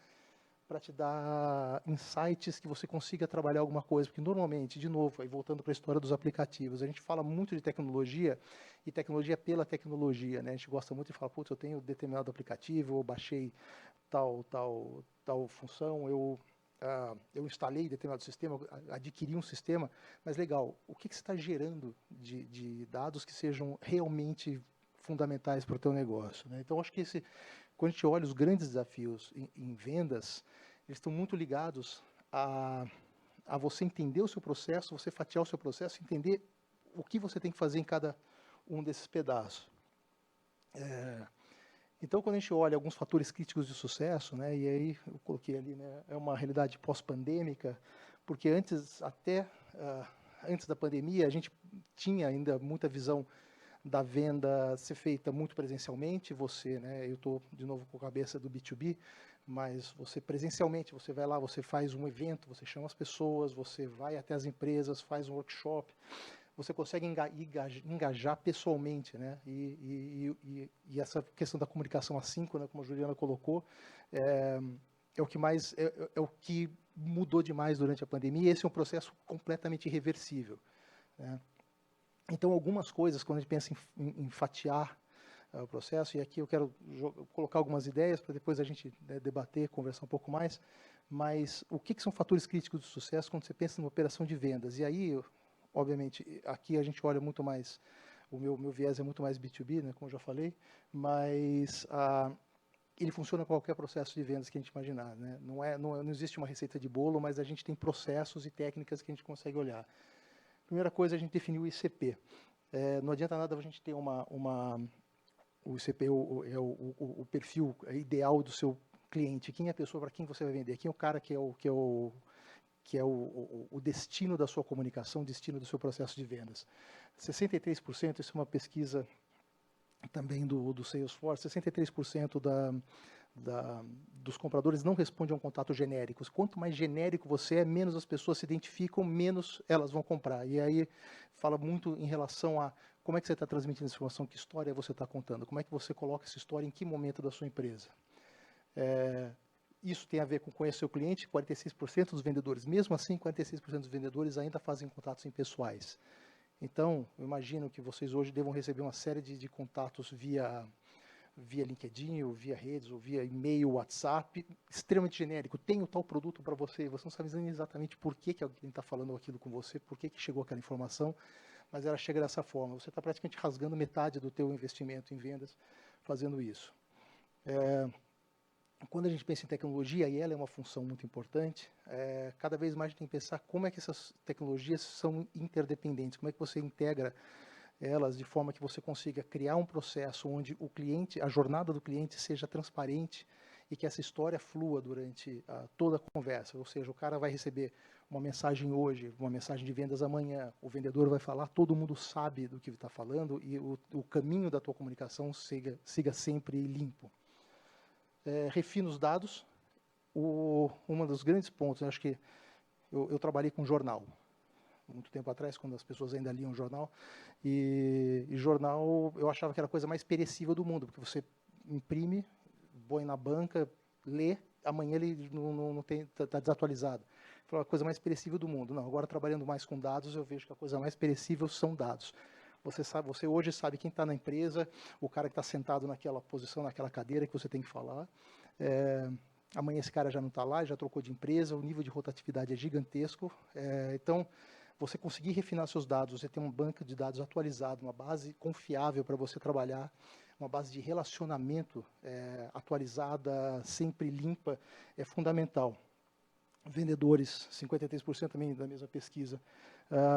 Speaker 4: para te dar insights que você consiga trabalhar alguma coisa. Porque normalmente, de novo, aí voltando para a história dos aplicativos, a gente fala muito de tecnologia, e tecnologia pela tecnologia, né? A gente gosta muito de falar, putz, eu tenho determinado aplicativo, eu baixei tal função, eu instalei determinado sistema, adquiri um sistema, mas legal, o que você está gerando de dados que sejam realmente fundamentais para o teu negócio, né? Então, acho que quando a gente olha os grandes desafios em vendas, eles estão muito ligados a você entender o seu processo, você fatiar o seu processo, entender o que você tem que fazer em cada um desses pedaços. Então, quando a gente olha alguns fatores críticos de sucesso, né, e aí eu coloquei ali, né, é uma realidade pós-pandêmica, porque antes da pandemia, a gente tinha ainda muita visão da venda ser feita muito presencialmente, você, né, eu estou de novo com a cabeça do B2B, mas você presencialmente, você vai lá, você faz um evento, você chama as pessoas, você vai até as empresas, faz um workshop, você consegue engajar pessoalmente, né? E essa questão da comunicação assíncrona, como a Juliana colocou, é o que mais é o que mudou demais durante a pandemia. E esse é um processo completamente irreversível, né? Então, algumas coisas, quando a gente pensa em fatiar o processo, e aqui eu quero colocar algumas ideias para depois a gente, né, debater, conversar um pouco mais, mas o que são fatores críticos de sucesso quando você pensa numa operação de vendas? E aí, obviamente, aqui a gente olha muito mais, o meu viés é muito mais B2B, né, como eu já falei, mas ele funciona com qualquer processo de vendas que a gente imaginar, né? Não existe uma receita de bolo, mas a gente tem processos e técnicas que a gente consegue olhar. Primeira coisa, a gente definiu o ICP. Não adianta nada a gente ter o ICP é o perfil ideal do seu cliente. Quem é a pessoa para quem você vai vender? Quem é o cara que é o destino da sua comunicação, o destino do seu processo de vendas. 63%, isso é uma pesquisa também do Salesforce, 63% dos compradores não respondem a um contato genérico. Quanto mais genérico você é, menos as pessoas se identificam, menos elas vão comprar. E aí fala muito em relação a como é que você está transmitindo essa informação, que história você está contando, como é que você coloca essa história em que momento da sua empresa. Isso tem a ver com conhecer o cliente, 46% dos vendedores. Mesmo assim, 46% dos vendedores ainda fazem contatos impessoais. Então, eu imagino que vocês hoje devam receber uma série de contatos via LinkedIn, ou via redes, ou via e-mail, WhatsApp, extremamente genérico. Tenho tal produto para você, você não sabe exatamente por que alguém está falando aquilo com você, por que chegou aquela informação, mas ela chega dessa forma. Você está praticamente rasgando metade do teu investimento em vendas fazendo isso. Quando a gente pensa em tecnologia, e ela é uma função muito importante, cada vez mais a gente tem que pensar como é que essas tecnologias são interdependentes, como é que você integra elas de forma que você consiga criar um processo onde o cliente, a jornada do cliente seja transparente e que essa história flua durante toda a conversa. Ou seja, o cara vai receber uma mensagem hoje, uma mensagem de vendas amanhã, o vendedor vai falar, todo mundo sabe do que está falando e o caminho da tua comunicação siga sempre limpo. Refina os dados. Um dos grandes pontos, acho que eu trabalhei com jornal, muito tempo atrás, quando as pessoas ainda liam jornal, e jornal eu achava que era a coisa mais perecível do mundo, porque você imprime, põe na banca, lê, amanhã ele não está desatualizado. Foi a coisa mais perecível do mundo. Não, agora trabalhando mais com dados, eu vejo que a coisa mais perecível são dados. Você hoje sabe quem está na empresa, o cara que está sentado naquela posição, naquela cadeira que você tem que falar. Amanhã esse cara já não está lá, já trocou de empresa, o nível de rotatividade é gigantesco. Então, você conseguir refinar seus dados, você ter um banco de dados atualizado, uma base confiável para você trabalhar, uma base de relacionamento atualizada, sempre limpa, é fundamental. Vendedores, 53% também da mesma pesquisa,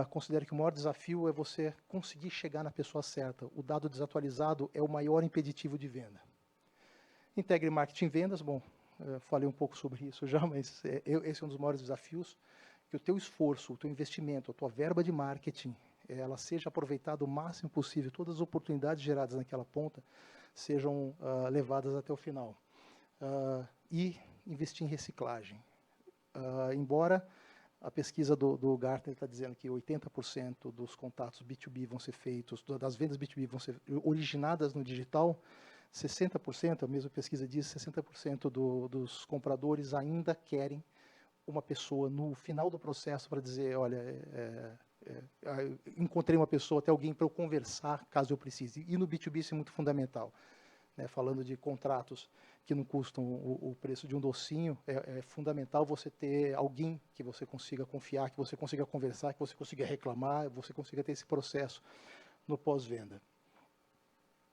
Speaker 4: considera que o maior desafio é você conseguir chegar na pessoa certa. O dado desatualizado é o maior impeditivo de venda. Integre marketing e vendas, bom, falei um pouco sobre isso já, mas esse é um dos maiores desafios, que o teu esforço, o teu investimento, a tua verba de marketing, ela seja aproveitada o máximo possível, todas as oportunidades geradas naquela ponta sejam levadas até o final. E investir em reciclagem. Embora a pesquisa do Gartner está dizendo que 80% dos contatos B2B vão ser feitos, das vendas B2B vão ser originadas no digital, 60%, a mesma pesquisa diz, 60% dos compradores ainda querem uma pessoa no final do processo para dizer, olha, encontrei uma pessoa, até alguém para eu conversar, caso eu precise. E no B2B isso é muito fundamental. Falando de contratos que não custam o preço de um docinho, é fundamental você ter alguém que você consiga confiar, que você consiga conversar, que você consiga reclamar, você consiga ter esse processo no pós-venda.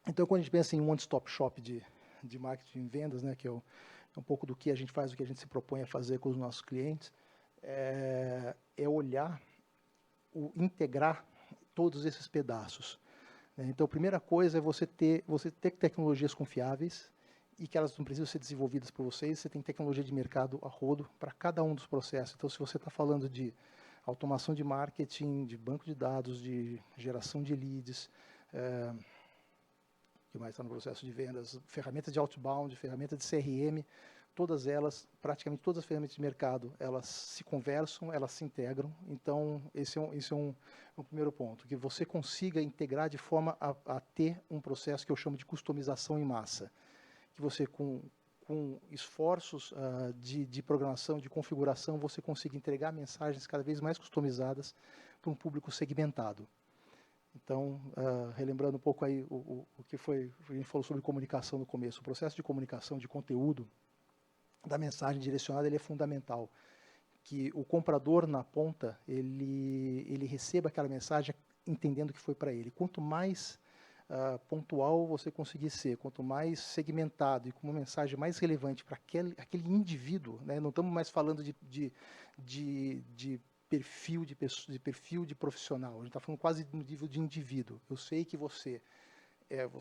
Speaker 4: Então, quando a gente pensa em um one-stop shop de marketing e vendas, que é um pouco do que a gente faz, do que a gente se propõe a fazer com os nossos clientes, é olhar, integrar todos esses pedaços. Então, a primeira coisa é você ter tecnologias confiáveis e que elas não precisam ser desenvolvidas por vocês, você tem tecnologia de mercado a rodo para cada um dos processos. Então, se você está falando de automação de marketing, de banco de dados, de geração de leads, que mais está no processo de vendas, ferramentas de outbound, ferramentas de CRM, todas elas, praticamente todas as ferramentas de mercado, elas se conversam, elas se integram. Então, esse é um primeiro ponto, que você consiga integrar de forma a ter um processo que eu chamo de customização em massa, que você, com esforços de programação, de configuração, você consiga entregar mensagens cada vez mais customizadas para um público segmentado. Então, relembrando um pouco aí o que a gente falou sobre comunicação no começo, o processo de comunicação de conteúdo da mensagem direcionada, ele é fundamental. Que o comprador na ponta, ele receba aquela mensagem entendendo que foi para ele. Quanto mais pontual você conseguir ser, quanto mais segmentado e com uma mensagem mais relevante para aquele indivíduo, né? Não estamos mais falando de perfil de profissional, a gente está falando quase no nível de indivíduo. Eu sei que você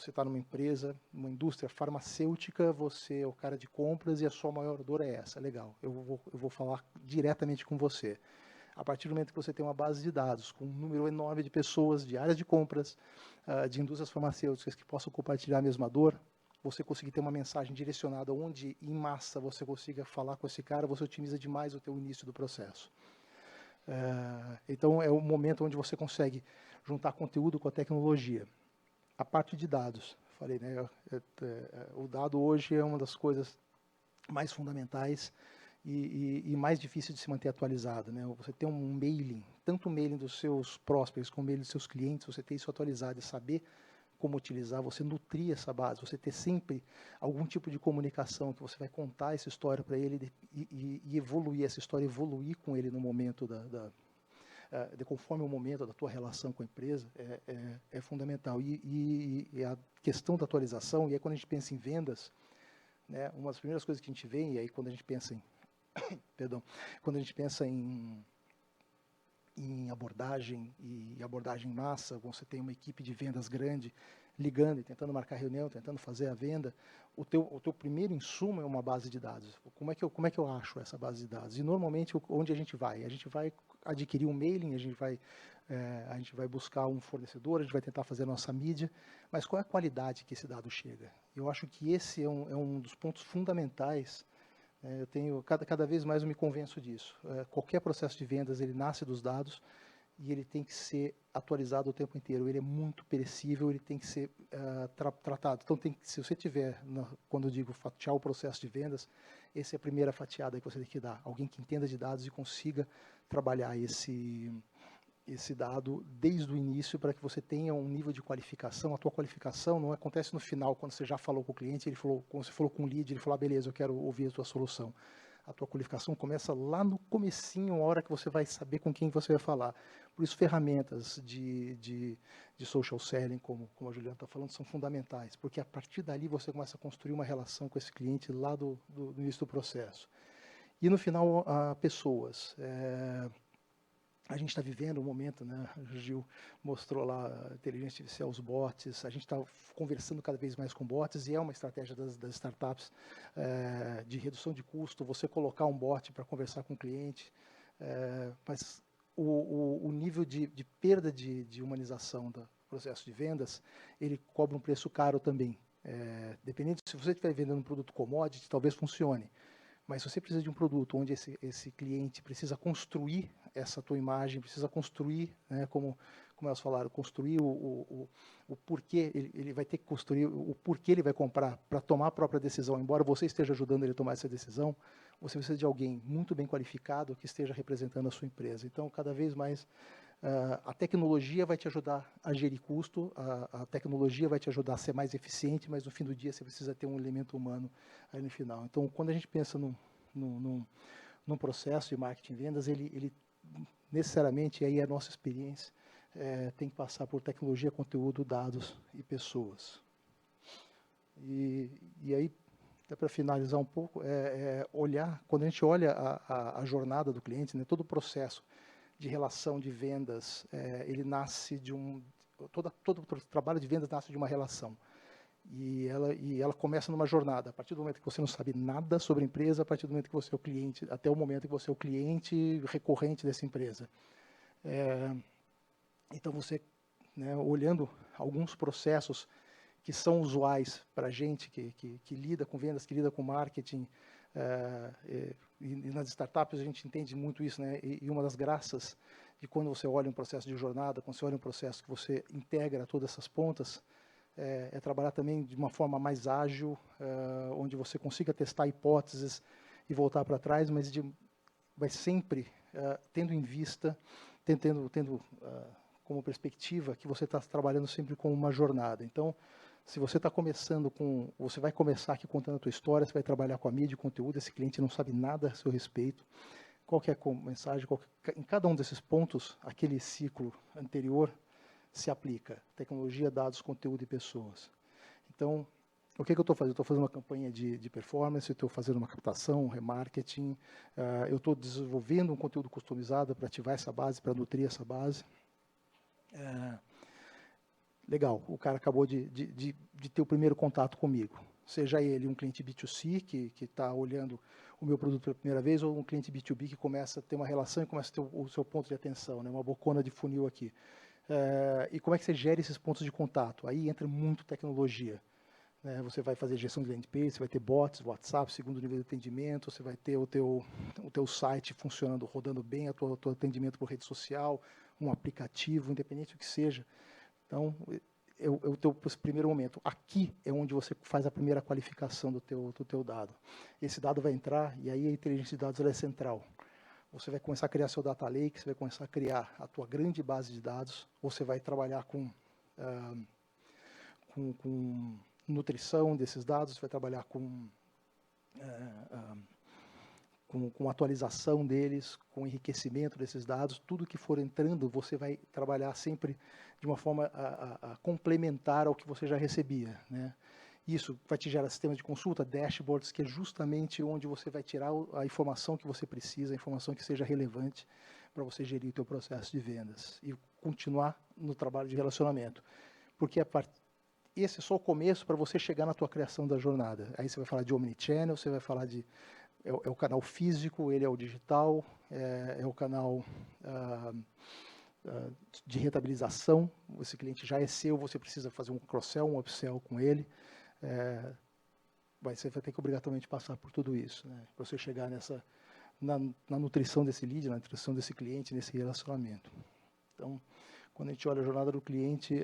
Speaker 4: está numa empresa, numa indústria farmacêutica, você é o cara de compras e a sua maior dor é essa. Legal, eu vou falar diretamente com você. A partir do momento que você tem uma base de dados com um número enorme de pessoas, de áreas de compras, de indústrias farmacêuticas que possam compartilhar a mesma dor, você conseguir ter uma mensagem direcionada onde, em massa, você consiga falar com esse cara, você otimiza demais o teu início do processo. Então, é o momento onde você consegue juntar conteúdo com a tecnologia. A parte de dados, falei, né? O dado hoje é uma das coisas mais fundamentais e mais difícil de se manter atualizado, né? Você ter um mailing, tanto o mailing dos seus prospects como o mailing dos seus clientes, você ter isso atualizado e saber como utilizar, você nutrir essa base, você ter sempre algum tipo de comunicação que você vai contar essa história para ele e evoluir essa história, evoluir com ele no momento conforme o momento da tua relação com a empresa, é fundamental. E a questão da atualização, e aí quando a gente pensa em vendas, né, uma das primeiras coisas que a gente vê, e aí quando a gente pensa em quando a gente pensa em abordagem e abordagem em massa, você tem uma equipe de vendas grande ligando e tentando marcar reunião, tentando fazer a venda, o teu primeiro insumo é uma base de dados. Como é que eu acho essa base de dados? E normalmente onde a gente vai? A gente vai adquirir um mailing, a gente vai buscar um fornecedor, a gente vai tentar fazer a nossa mídia, mas qual é a qualidade que esse dado chega? Eu acho que esse é um dos pontos fundamentais. Eu tenho cada vez mais eu me convenço disso. Qualquer processo de vendas ele nasce dos dados e ele tem que ser atualizado o tempo inteiro. Ele é muito perecível, ele tem que ser tratado. Então, se você tiver, quando eu digo fatiar o processo de vendas, essa é a primeira fatiada que você tem que dar. Alguém que entenda de dados e consiga trabalhar esse dado desde o início para que você tenha um nível de qualificação. A tua qualificação não acontece no final, quando você já falou com o cliente, quando você falou com o lead, ele falou, beleza, eu quero ouvir a tua solução. A tua qualificação começa lá no comecinho, a hora que você vai saber com quem você vai falar. Por isso, ferramentas de social selling, como a Juliana está falando, são fundamentais, porque a partir dali você começa a construir uma relação com esse cliente lá do início do processo. E no final, pessoas. A gente está vivendo um momento, né? O Gil mostrou lá a inteligência artificial, os bots. A gente está conversando cada vez mais com bots e é uma estratégia das startups de redução de custo. Você colocar um bot para conversar com o cliente, mas o nível de perda de humanização do processo de vendas, ele cobra um preço caro também. Dependendo se você estiver vendendo um produto commodity, talvez funcione. Mas se você precisa de um produto onde esse cliente precisa construir essa tua imagem, precisa construir, né, como elas falaram, construir o porquê, ele vai ter que construir o porquê ele vai comprar para tomar a própria decisão. Embora você esteja ajudando ele a tomar essa decisão, você precisa de alguém muito bem qualificado que esteja representando a sua empresa. Então, cada vez mais, a tecnologia vai te ajudar a gerir custo, a tecnologia vai te ajudar a ser mais eficiente, mas no fim do dia você precisa ter um elemento humano aí no final. Então, quando a gente pensa num processo de marketing e vendas, ele necessariamente, aí é a nossa experiência, tem que passar por tecnologia, conteúdo, dados e pessoas. E aí, até para finalizar um pouco, olhar, quando a gente olha a jornada do cliente, né, todo o processo de relação de vendas, ele nasce de todo o trabalho de vendas nasce de uma relação. E ela começa numa jornada. A partir do momento que você não sabe nada sobre a empresa, a partir do momento que você é o cliente, até o momento que você é o cliente recorrente dessa empresa. Então, você, né, olhando alguns processos que são usuais para a gente, que lida com vendas, que lida com marketing, e nas startups a gente entende muito isso, né? E uma das graças de quando você olha um processo de jornada, quando você olha um processo que você integra todas essas pontas, é trabalhar também de uma forma mais ágil, onde você consiga testar hipóteses e voltar para trás, mas vai sempre tendo em vista, tendo como perspectiva que você está trabalhando sempre com uma jornada. Então, se você está começando você vai começar aqui contando a tua história, você vai trabalhar com a mídia e conteúdo, esse cliente não sabe nada a seu respeito, qual que é a mensagem, em cada um desses pontos, aquele ciclo anterior se aplica. Tecnologia, dados, conteúdo e pessoas. Então, o que eu estou fazendo? Eu estou fazendo uma campanha de performance, estou fazendo uma captação, um remarketing, eu estou desenvolvendo um conteúdo customizado para ativar essa base, para nutrir essa base. Legal, o cara acabou de ter o primeiro contato comigo. Seja ele um cliente B2C, que está olhando o meu produto pela primeira vez, ou um cliente B2B que começa a ter uma relação e começa a ter o seu ponto de atenção, né? Uma bocona de funil aqui. E como é que você gera esses pontos de contato? Aí entra muito tecnologia. Né? Você vai fazer gestão de landing page, você vai ter bots, WhatsApp, segundo nível de atendimento, você vai ter o teu site funcionando, rodando bem, o teu atendimento por rede social, um aplicativo, independente do que seja. Então, o teu primeiro momento. Aqui é onde você faz a primeira qualificação do teu dado. Esse dado vai entrar, e aí a inteligência de dados ela é central. Você vai começar a criar seu data lake, você vai começar a criar a tua grande base de dados, ou você vai trabalhar com nutrição desses dados, você vai trabalhar com atualização deles, com enriquecimento desses dados. Tudo que for entrando, você vai trabalhar sempre de uma forma a complementar ao que você já recebia, né? Isso vai te gerar sistemas de consulta, dashboards, que é justamente onde você vai tirar a informação que você precisa, a informação que seja relevante para você gerir o teu processo de vendas e continuar no trabalho de relacionamento. Porque esse é só o começo para você chegar na tua criação da jornada. Aí você vai falar de omnichannel, você vai falar de... É o canal físico, ele é o digital, é o canal de rentabilização. Esse cliente já é seu, você precisa fazer um cross-sell, um upsell com ele. Você vai ter que obrigatoriamente passar por tudo isso, né, para você chegar na nutrição desse lead, na nutrição desse cliente, nesse relacionamento. Então, quando a gente olha a jornada do cliente,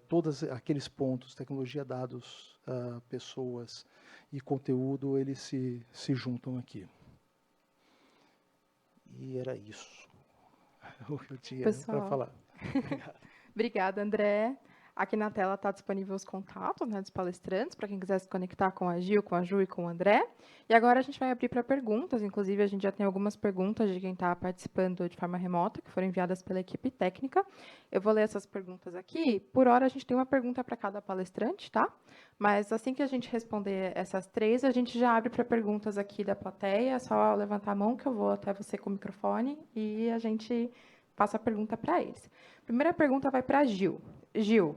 Speaker 4: todos aqueles pontos, tecnologia, dados, pessoas e conteúdo, eles se juntam aqui. E era isso o que eu tinha para falar. Obrigado.
Speaker 1: Obrigada, André. Aqui na tela está disponível os contatos, né, dos palestrantes, para quem quiser se conectar com a Gil, com a Ju e com o André. E agora a gente vai abrir para perguntas. Inclusive, a gente já tem algumas perguntas de quem está participando de forma remota, que foram enviadas pela equipe técnica. Eu vou ler essas perguntas aqui. Por hora, a gente tem uma pergunta para cada palestrante, tá? Mas assim que a gente responder essas 3, a gente já abre para perguntas aqui da plateia. É só levantar a mão que eu vou até você com o microfone e a gente passa a pergunta para eles. Primeira pergunta vai para a Gil. Gil,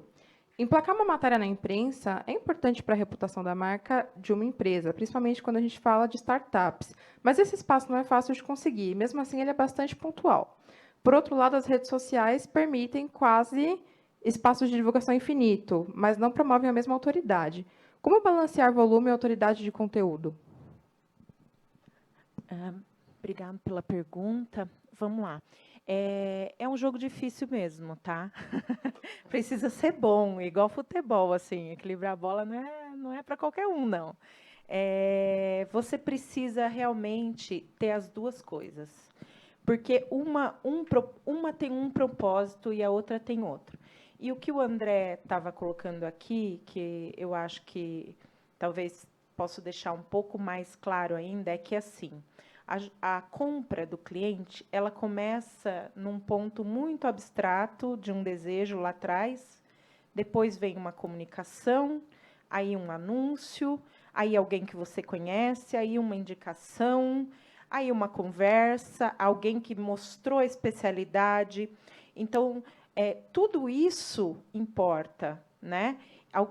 Speaker 1: emplacar uma matéria na imprensa é importante para a reputação da marca de uma empresa, principalmente quando a gente fala de startups. Mas esse espaço não é fácil de conseguir, mesmo assim ele é bastante pontual. Por outro lado, as redes sociais permitem quase espaços de divulgação infinito, mas não promovem a mesma autoridade. Como balancear volume e autoridade de conteúdo?
Speaker 2: Obrigada pela pergunta. Vamos lá. É um jogo difícil mesmo, tá? Precisa ser bom, igual futebol, assim, equilibrar a bola não é para qualquer um, não. Você precisa realmente ter as duas coisas, porque uma tem um propósito e a outra tem outro. E o que o André estava colocando aqui, que eu acho que talvez posso deixar um pouco mais claro ainda, é que assim, a compra do cliente, ela começa num ponto muito abstrato de um desejo lá atrás, depois vem uma comunicação, aí um anúncio, aí alguém que você conhece, aí uma indicação, aí uma conversa, alguém que mostrou a especialidade. Então, tudo isso importa, né?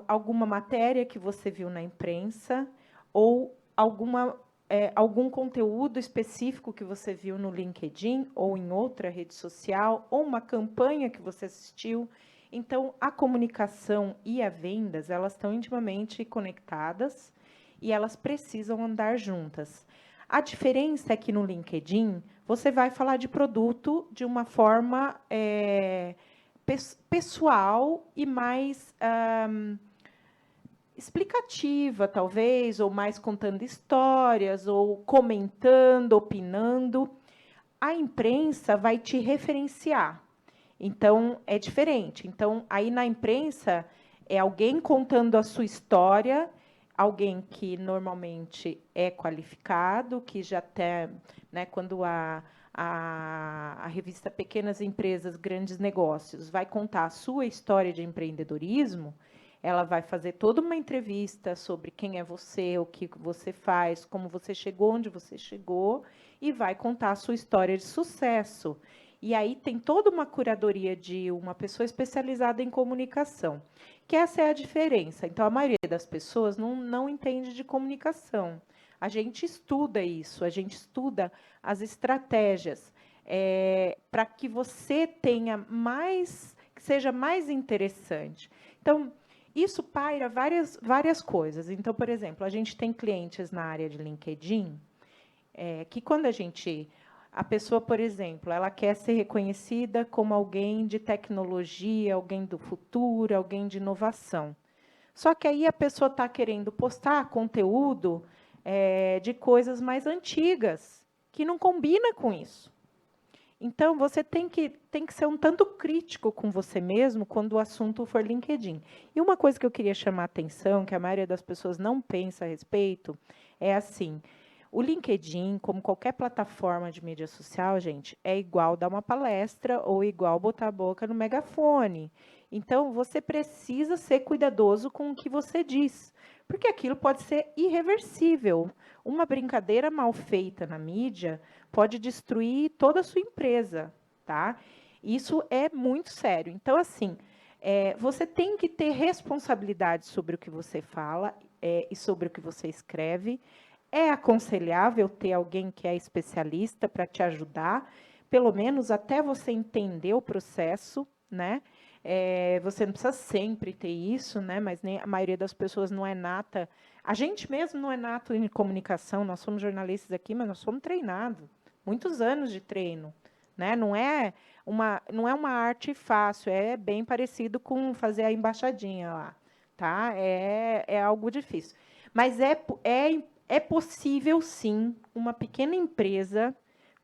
Speaker 2: alguma matéria que você viu na imprensa ou algum conteúdo específico que você viu no LinkedIn ou em outra rede social, ou uma campanha que você assistiu. Então, a comunicação e a vendas, elas estão intimamente conectadas e elas precisam andar juntas. A diferença é que no LinkedIn, você vai falar de produto de uma forma pessoal e mais explicativa, talvez, ou mais contando histórias, ou comentando, opinando. A imprensa vai te referenciar. Então, é diferente. Então, aí na imprensa, é alguém contando a sua história, alguém que normalmente é qualificado, que já tem, né, quando a revista Pequenas Empresas, Grandes Negócios vai contar a sua história de empreendedorismo, ela vai fazer toda uma entrevista sobre quem é você, o que você faz, como você chegou onde você chegou, e vai contar a sua história de sucesso. E aí tem toda uma curadoria de uma pessoa especializada em comunicação, que essa é a diferença. Então, a maioria das pessoas não entende de comunicação. A gente estuda isso, a gente estuda as estratégias para que você tenha mais, que seja mais interessante. Então, isso paira várias coisas. Então, por exemplo, a gente tem clientes na área de LinkedIn que quando a pessoa, por exemplo, ela quer ser reconhecida como alguém de tecnologia, alguém do futuro, alguém de inovação. Só que aí a pessoa está querendo postar conteúdo de coisas mais antigas, que não combina com isso. Então, você tem que ser um tanto crítico com você mesmo quando o assunto for LinkedIn. E uma coisa que eu queria chamar a atenção, que a maioria das pessoas não pensa a respeito, é assim, o LinkedIn, como qualquer plataforma de mídia social, gente, é igual dar uma palestra ou igual botar a boca no megafone. Então, você precisa ser cuidadoso com o que você diz, porque aquilo pode ser irreversível. Uma brincadeira mal feita na mídia pode destruir toda a sua empresa, tá? Isso é muito sério. Então, assim, você tem que ter responsabilidade sobre o que você fala e sobre o que você escreve. É aconselhável ter alguém que é especialista para te ajudar, pelo menos até você entender o processo, né? Você não precisa sempre ter isso, né? Mas nem a maioria das pessoas não é nata. A gente mesmo não é nato em comunicação, nós somos jornalistas aqui, mas nós somos treinados. Muitos anos de treino, né? Não é uma arte fácil, é bem parecido com fazer a embaixadinha lá, tá? É algo difícil. Mas é possível, sim, uma pequena empresa,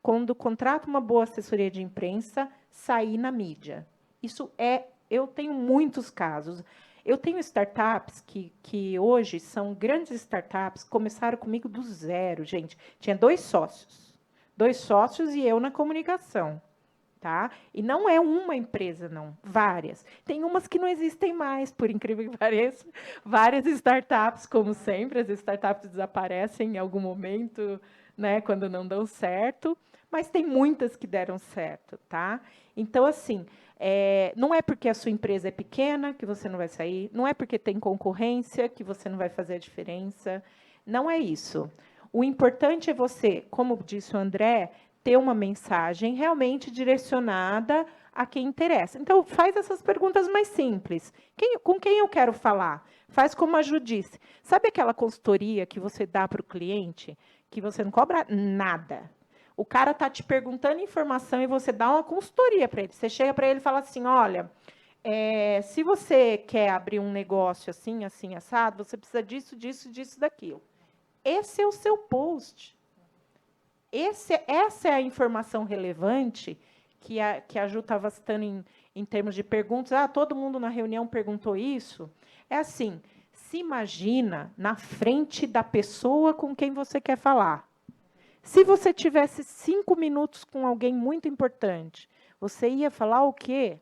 Speaker 2: quando contrata uma boa assessoria de imprensa, sair na mídia. Eu tenho muitos casos. Eu tenho startups que hoje são grandes startups, começaram comigo do zero, gente. Tinha 2 sócios. 2 sócios e eu na comunicação. Tá? E não é uma empresa, não, várias. Tem umas que não existem mais, por incrível que pareça. Várias startups, como sempre, as startups desaparecem em algum momento, né, quando não dão certo, mas tem muitas que deram certo. Tá? Então, assim, não é porque a sua empresa é pequena que você não vai sair, não é porque tem concorrência que você não vai fazer a diferença, não é isso. O importante é você, como disse o André, ter uma mensagem realmente direcionada a quem interessa. Então, faz essas perguntas mais simples. Com quem eu quero falar? Faz como a Ju disse. Sabe aquela consultoria que você dá para o cliente, que você não cobra nada? O cara está te perguntando informação e você dá uma consultoria para ele. Você chega para ele e fala assim, olha, se você quer abrir um negócio assim, assim, assado, você precisa disso, disso, disso, daquilo. Esse é o seu post. Essa é a informação relevante que a Ju estava citando em termos de perguntas. Todo mundo na reunião perguntou isso. É assim, se imagina na frente da pessoa com quem você quer falar. Se você tivesse 5 minutos com alguém muito importante, você ia falar o quê?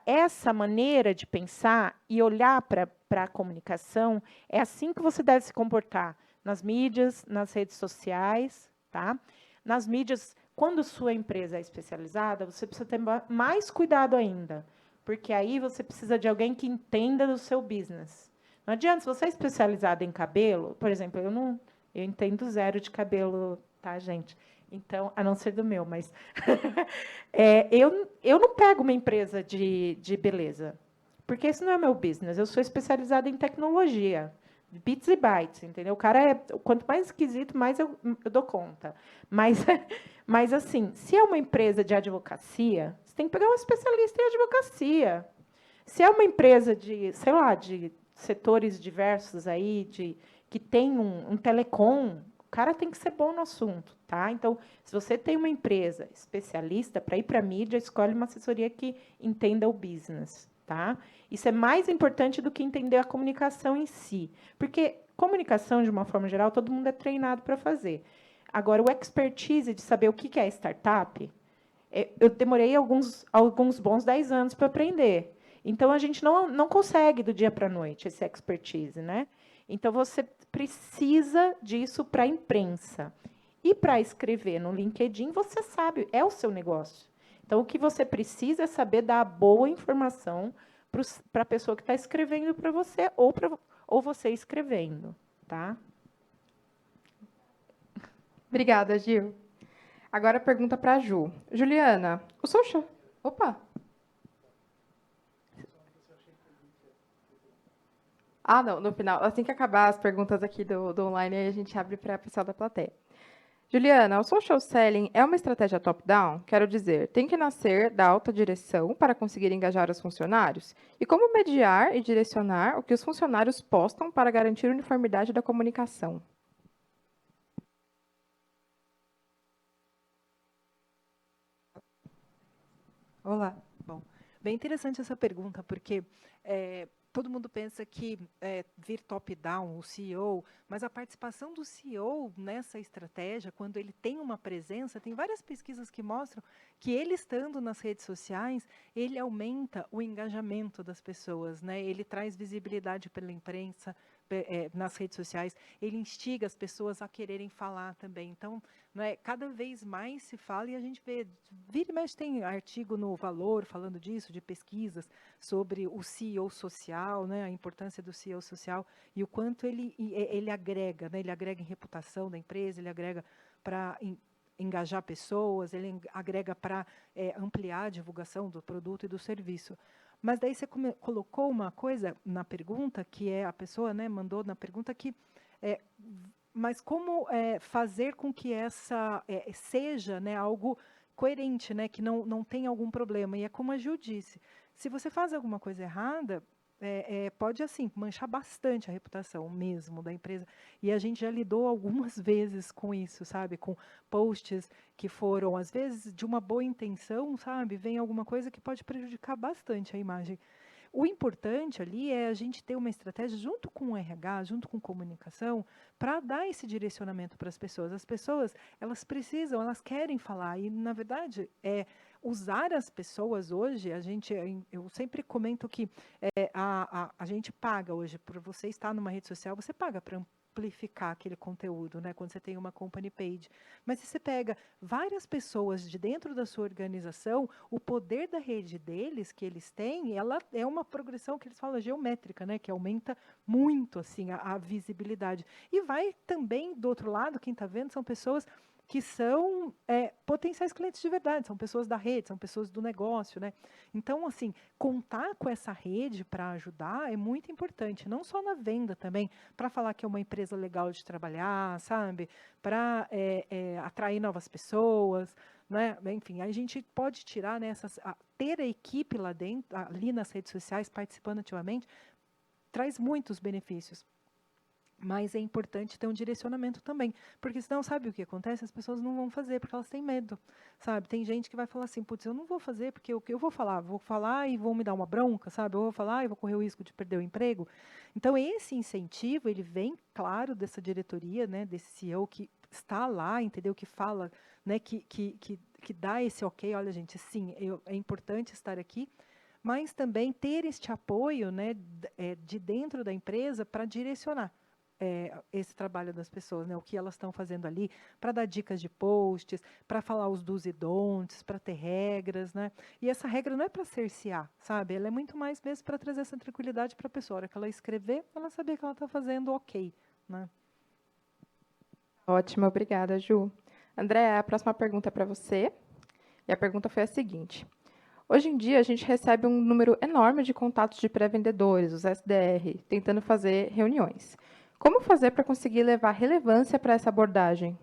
Speaker 2: Essa maneira de pensar e olhar para a comunicação, é assim que você deve se comportar. Nas mídias, nas redes sociais, tá? Nas mídias, quando sua empresa é especializada, você precisa ter mais cuidado ainda, porque aí você precisa de alguém que entenda do seu business. Não adianta, se você é especializado em cabelo, por exemplo, eu entendo zero de cabelo, tá, gente? Então, a não ser do meu, mas eu não pego uma empresa de beleza, porque esse não é meu business. Eu sou especializada em tecnologia, bits e bytes, entendeu? O cara quanto mais esquisito, mais eu dou conta. Mas, mas assim, se é uma empresa de advocacia, você tem que pegar um especialista em advocacia. Se é uma empresa de, sei lá, de setores diversos aí, que tem um telecom, o cara tem que ser bom no assunto, tá? Então, se você tem uma empresa especialista, para ir para a mídia, escolhe uma assessoria que entenda o business, tá? Isso é mais importante do que entender a comunicação em si. Porque comunicação, de uma forma geral, todo mundo é treinado para fazer. Agora, o expertise de saber o que é startup, eu demorei alguns bons 10 anos para aprender. Então, a gente não consegue do dia para a noite esse expertise, né? Então, você precisa disso para a imprensa. E para escrever no LinkedIn, você sabe, é o seu negócio. Então, o que você precisa é saber dar a boa informação para a pessoa que está escrevendo para você ou você escrevendo, tá?
Speaker 1: Obrigada, Gil. Agora a pergunta para a Ju. Juliana, o social... Opa! Ah, não, no final. Assim que acabar as perguntas aqui do online, aí a gente abre para a pessoal da plateia. Juliana, o social selling é uma estratégia top-down? Quero dizer, tem que nascer da alta direção para conseguir engajar os funcionários? E como mediar e direcionar o que os funcionários postam para garantir uniformidade da comunicação?
Speaker 3: Olá. Bom, bem interessante essa pergunta, porque todo mundo pensa que vir top-down, o CEO, mas a participação do CEO nessa estratégia, quando ele tem uma presença, tem várias pesquisas que mostram que ele estando nas redes sociais, ele aumenta o engajamento das pessoas, né? Ele traz visibilidade pela imprensa, nas redes sociais, ele instiga as pessoas a quererem falar também. Então, cada vez mais se fala e a gente vê, vira e mexe tem artigo no Valor falando disso, de pesquisas sobre o CEO social, né, a importância do CEO social e o quanto ele agrega, né, ele agrega em reputação da empresa, ele agrega para engajar pessoas, ele agrega para ampliar a divulgação do produto e do serviço. Mas daí você colocou uma coisa na pergunta, que a pessoa, né, mandou na pergunta que mas como fazer com que essa seja, né, algo coerente, né, que não tenha algum problema? E é como a Gil disse, se você faz alguma coisa errada, pode assim manchar bastante a reputação mesmo da empresa. E a gente já lidou algumas vezes com isso, sabe? Com posts que foram, às vezes, de uma boa intenção, sabe? Vem alguma coisa que pode prejudicar bastante a imagem. O importante ali é a gente ter uma estratégia junto com o RH, junto com comunicação, para dar esse direcionamento para as pessoas. As pessoas, elas precisam, elas querem falar. E, na verdade, usar as pessoas hoje, eu sempre comento que a gente paga hoje, por você estar numa rede social, você paga para amplificar aquele conteúdo, né, quando você tem uma company page. Mas se você pega várias pessoas de dentro da sua organização, o poder da rede deles, que eles têm, ela é uma progressão que eles falam geométrica, né, que aumenta muito assim a visibilidade. E vai também, do outro lado, quem está vendo, são pessoas que são potenciais clientes de verdade, são pessoas da rede, são pessoas do negócio, né? Então, assim, contar com essa rede para ajudar é muito importante, não só na venda também, para falar que é uma empresa legal de trabalhar, sabe? Para atrair novas pessoas, né? Enfim, a gente pode tirar ter a equipe lá dentro, ali nas redes sociais, participando ativamente, traz muitos benefícios. Mas é importante ter um direcionamento também, porque senão, sabe o que acontece? As pessoas não vão fazer, porque elas têm medo, sabe? Tem gente que vai falar assim, putz, eu não vou fazer, porque o que eu vou falar e vão me dar uma bronca, sabe? Eu vou falar e vou correr o risco de perder o emprego. Então, esse incentivo, ele vem, claro, dessa diretoria, né, desse CEO que está lá, entendeu? Que fala, né, que dá esse ok, olha, gente, sim, é importante estar aqui, mas também ter este apoio, né, de dentro da empresa para direcionar. esse trabalho das pessoas, né? O que elas estão fazendo ali, para dar dicas de posts, para falar os do's e don'ts, para ter regras, né? E essa regra não é para cercear, sabe? Ela é muito mais mesmo para trazer essa tranquilidade para a pessoa. A hora que ela escrever, ela saber que ela está fazendo ok, né?
Speaker 1: Ótimo, obrigada, Ju. André, a próxima pergunta é para você. E a pergunta foi a seguinte: hoje em dia, a gente recebe um número enorme de contatos de pré-vendedores, os SDR, tentando fazer reuniões. Como fazer para conseguir levar relevância para essa abordagem?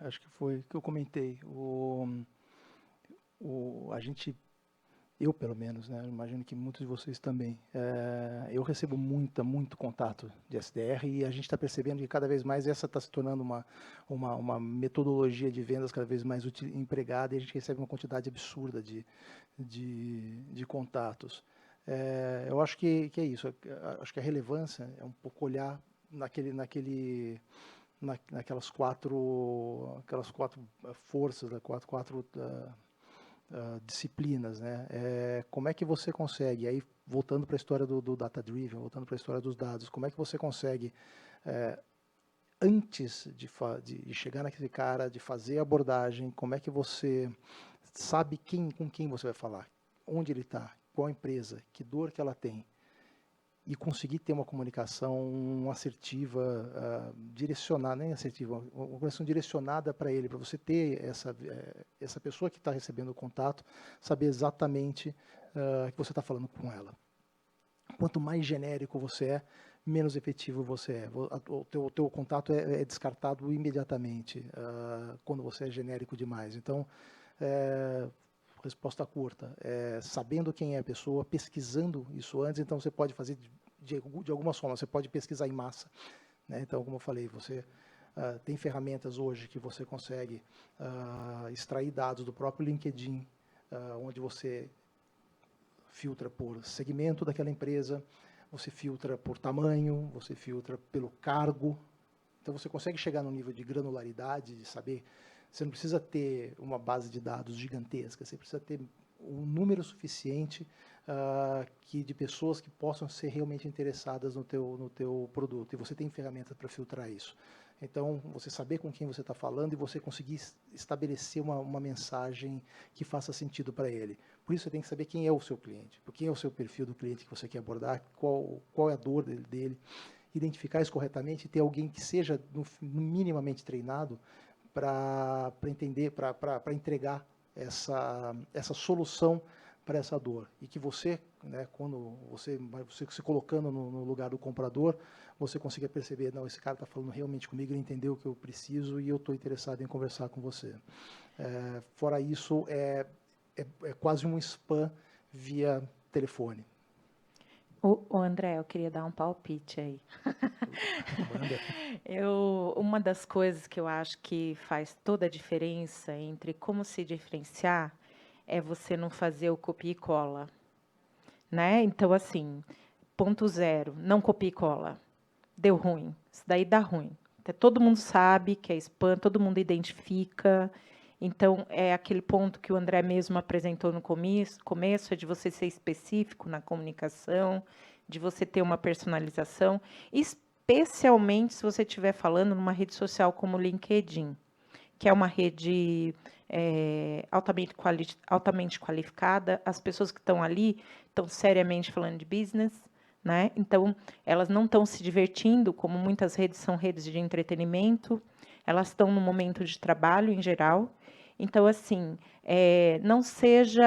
Speaker 4: Acho que foi o que eu comentei. A gente, eu pelo menos, né, imagino que muitos de vocês também, eu recebo muito contato de SDR e a gente está percebendo que cada vez mais essa está se tornando uma metodologia de vendas cada vez mais empregada, e a gente recebe uma quantidade absurda de contatos. Eu acho que é isso. Acho que a relevância é um pouco olhar naquelas quatro forças, quatro disciplinas, né? Como é que você consegue, aí voltando para a história do data driven, voltando para a história dos dados, como é que você consegue antes de chegar naquele cara, de fazer a abordagem, como é que você sabe com quem você vai falar, onde ele está, qual a empresa, que dor que ela tem, e conseguir ter uma comunicação assertiva, direcionada, nem assertiva, uma comunicação direcionada para ele, para você ter essa pessoa que está recebendo o contato, saber exatamente que você está falando com ela. Quanto mais genérico você é, menos efetivo você é. O teu contato é descartado imediatamente quando você é genérico demais. Então, resposta curta, sabendo quem é a pessoa, pesquisando isso antes, então você pode fazer de alguma forma, você pode pesquisar em massa, né? Então, como eu falei, você tem ferramentas hoje que você consegue extrair dados do próprio LinkedIn, onde você filtra por segmento daquela empresa, você filtra por tamanho, você filtra pelo cargo, então você consegue chegar num nível de granularidade, de saber. Você não precisa ter uma base de dados gigantesca, você precisa ter um número suficiente de pessoas que possam ser realmente interessadas no teu produto. E você tem ferramentas para filtrar isso. Então, você saber com quem você está falando e você conseguir estabelecer uma mensagem que faça sentido para ele. Por isso, você tem que saber quem é o seu cliente, quem é o seu perfil do cliente que você quer abordar, qual é a dor dele, identificar isso corretamente e ter alguém que seja minimamente treinado para entender, para entregar essa solução para essa dor. E que você, né, quando você se colocando no lugar do comprador, você consiga perceber, não, esse cara está falando realmente comigo, ele entendeu o que eu preciso e eu estou interessado em conversar com você. Fora isso, é quase um spam via telefone.
Speaker 2: O André, eu queria dar um palpite aí. Uma das coisas que eu acho que faz toda a diferença entre como se diferenciar é você não fazer o copia e cola, né? Então, assim, ponto zero, não copia e cola. Deu ruim, isso daí dá ruim. Então, todo mundo sabe que é spam, todo mundo identifica. Então, é aquele ponto que o André mesmo apresentou no começo, é de você ser específico na comunicação, de você ter uma personalização, especialmente se você estiver falando numa rede social como o LinkedIn, que é uma rede altamente qualificada. As pessoas que estão ali estão seriamente falando de business, né? Então, elas não estão se divertindo, como muitas redes são redes de entretenimento, elas estão no momento de trabalho em geral. Então, assim, não seja...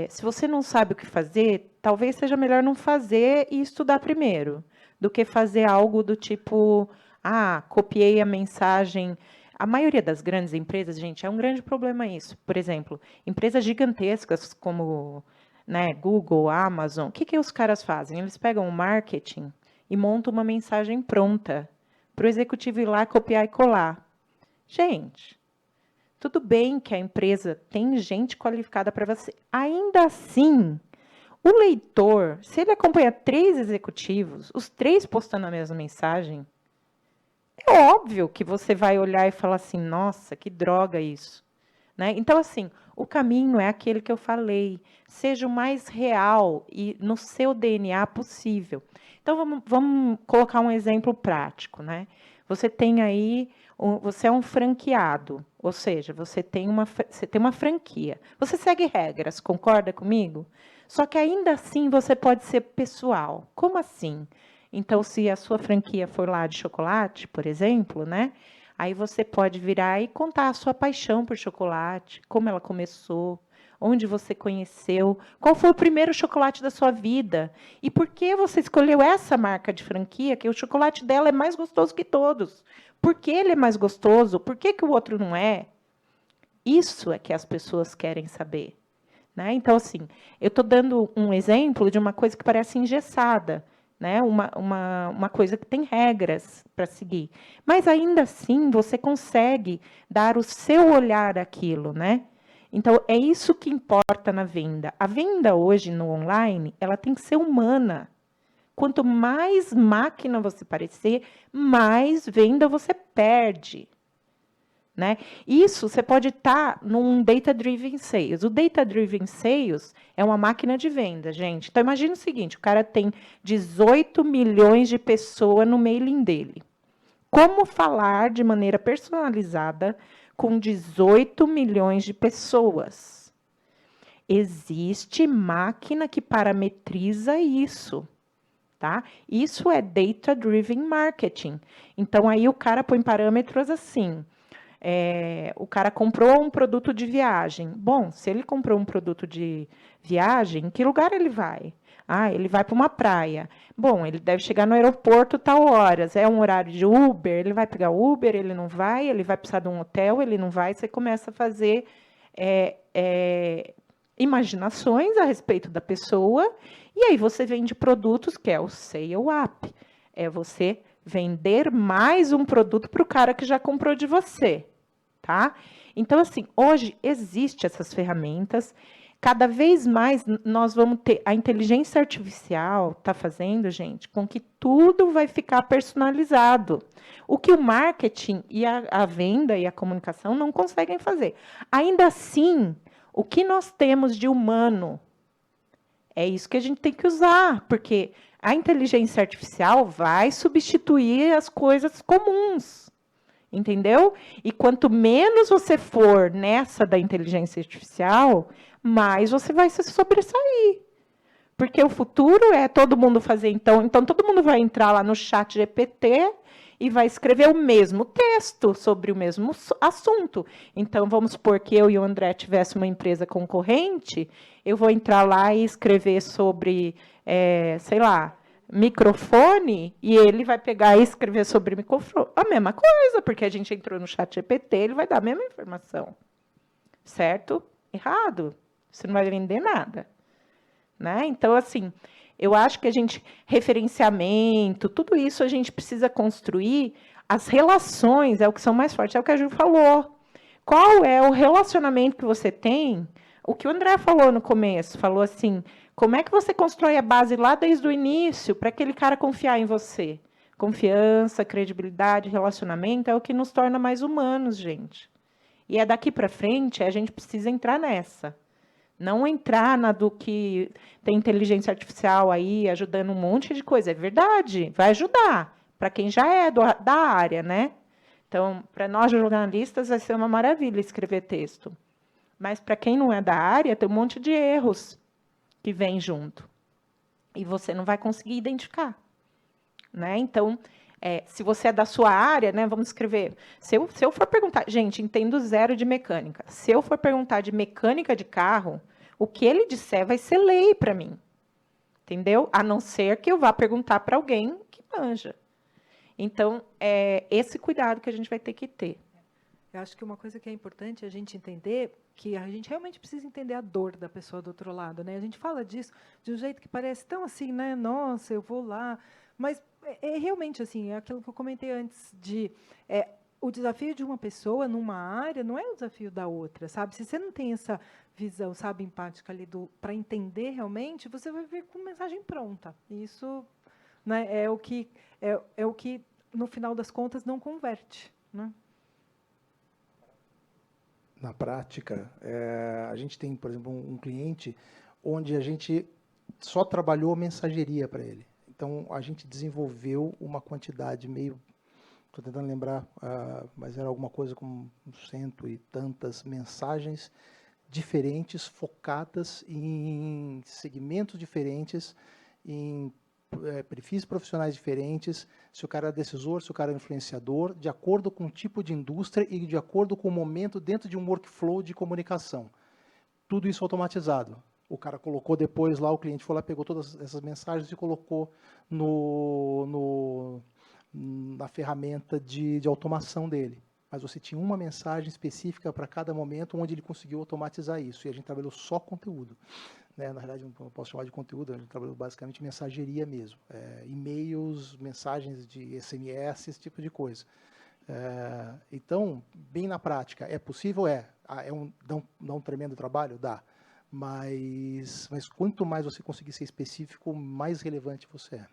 Speaker 2: se você não sabe o que fazer, talvez seja melhor não fazer e estudar primeiro, do que fazer algo do tipo, copiei a mensagem. A maioria das grandes empresas, gente, é um grande problema isso. Por exemplo, empresas gigantescas como, né, Google, Amazon, o que os caras fazem? Eles pegam o marketing e montam uma mensagem pronta para o executivo ir lá, copiar e colar. Gente, tudo bem que a empresa tem gente qualificada para você. Ainda assim, o leitor, se ele acompanha 3 executivos, os 3 postando a mesma mensagem, é óbvio que você vai olhar e falar assim, nossa, que droga isso. né? Então, assim, o caminho é aquele que eu falei. Seja o mais real e no seu DNA possível. Então, vamos colocar um exemplo prático, né? Você tem aí, você é um franqueado, ou seja, você tem uma franquia. Você segue regras, concorda comigo? Só que ainda assim você pode ser pessoal. Como assim? Então, se a sua franquia for lá de chocolate, por exemplo, né? Aí você pode virar e contar a sua paixão por chocolate, como ela começou, onde você conheceu, qual foi o primeiro chocolate da sua vida e por que você escolheu essa marca de franquia, que o chocolate dela é mais gostoso que todos. Por que ele é mais gostoso? Por que o outro não é? Isso é que as pessoas querem saber. Né? Então, assim, eu estou dando um exemplo de uma coisa que parece engessada, né? Uma coisa que tem regras para seguir. Mas, ainda assim, você consegue dar o seu olhar àquilo. Né? Então, é isso que importa na venda. A venda hoje no online, ela tem que ser humana. Quanto mais máquina você parecer, mais venda você perde. Né? Isso você pode estar num Data-Driven Sales. O Data-Driven Sales é uma máquina de venda, gente. Então, imagine o seguinte, o cara tem 18 milhões de pessoas no mailing dele. Como falar de maneira personalizada com 18 milhões de pessoas? Existe máquina que parametriza isso. Tá? Isso é Data-Driven Marketing. Então, aí o cara põe parâmetros assim. O cara comprou um produto de viagem. Bom, se ele comprou um produto de viagem, em que lugar ele vai? Ah, ele vai para uma praia. Bom, ele deve chegar no aeroporto tal horas. É um horário de Uber, ele vai pegar Uber, ele não vai, ele vai precisar de um hotel, ele não vai. Você começa a fazer imaginações a respeito da pessoa, e aí você vende produtos, que é o Sale Up. É você vender mais um produto para o cara que já comprou de você. Tá? Então, assim, hoje existem essas ferramentas. Cada vez mais nós vamos ter. A inteligência artificial está fazendo, gente, com que tudo vai ficar personalizado. O que o marketing e a venda e a comunicação não conseguem fazer. Ainda assim, o que nós temos de humano é isso que a gente tem que usar, porque a inteligência artificial vai substituir as coisas comuns. Entendeu? E quanto menos você for nessa da inteligência artificial, mais você vai se sobressair. Porque o futuro é todo mundo fazer, então todo mundo vai entrar lá no chat GPT e vai escrever o mesmo texto sobre o mesmo assunto. Então, vamos supor que eu e o André tivesse uma empresa concorrente, eu vou entrar lá e escrever sobre, sei lá, microfone, e ele vai pegar e escrever sobre microfone. A mesma coisa, porque a gente entrou no chat GPT, ele vai dar a mesma informação. Certo? Errado. Você não vai vender nada. Né? Então, assim, eu acho que referenciamento, tudo isso a gente precisa construir, as relações é o que são mais fortes, é o que a Ju falou. Qual é o relacionamento que você tem? O que o André falou no começo, falou assim, como é que você constrói a base lá desde o início para aquele cara confiar em você? Confiança, credibilidade, relacionamento é o que nos torna mais humanos, gente. E é daqui para frente, a gente precisa entrar nessa. Não entrar na do que tem inteligência artificial aí ajudando um monte de coisa. É verdade, vai ajudar. Para quem já é da área, né? Então, para nós jornalistas, vai ser uma maravilha escrever texto. Mas para quem não é da área, tem um monte de erros que vem junto. E você não vai conseguir identificar. Né? Então, se você é da sua área, né, vamos escrever. Se eu for perguntar, gente, entendo zero de mecânica. Se eu for perguntar de mecânica de carro, o que ele disser vai ser lei para mim. Entendeu? A não ser que eu vá perguntar para alguém que manja. Então, é esse cuidado que a gente vai ter que ter.
Speaker 3: Eu acho que uma coisa que é importante a gente entender, que a gente realmente precisa entender a dor da pessoa do outro lado, né? A gente fala disso de um jeito que parece tão assim, né? Nossa, eu vou lá. Mas é realmente assim, é aquilo que eu comentei antes, o desafio de uma pessoa numa área não é o desafio da outra, sabe? Se você não tem essa visão, sabe, empática ali para entender realmente, você vai vir com mensagem pronta. Isso, né, é o que no final das contas não converte, né?
Speaker 4: na prática, a gente tem, por exemplo, um cliente onde a gente só trabalhou mensageria para ele. Então, a gente desenvolveu uma quantidade meio, estou tentando lembrar, mas era alguma coisa como 100 e tantas mensagens diferentes, focadas em segmentos diferentes, em perfis profissionais diferentes, se o cara é decisor, se o cara é influenciador, de acordo com o tipo de indústria e de acordo com o momento dentro de um workflow de comunicação. Tudo isso automatizado. O cara colocou depois lá, o cliente foi lá, pegou todas essas mensagens e colocou na ferramenta de automação dele. Mas você tinha uma mensagem específica para cada momento, onde ele conseguiu automatizar isso. E a gente trabalhou só conteúdo. Na verdade, não posso chamar de conteúdo, a gente trabalhou basicamente mensageria mesmo. E-mails, mensagens de SMS, esse tipo de coisa. Então, bem na prática, é possível? Dá um tremendo trabalho? Dá. Mas quanto mais você conseguir ser específico, mais relevante você é.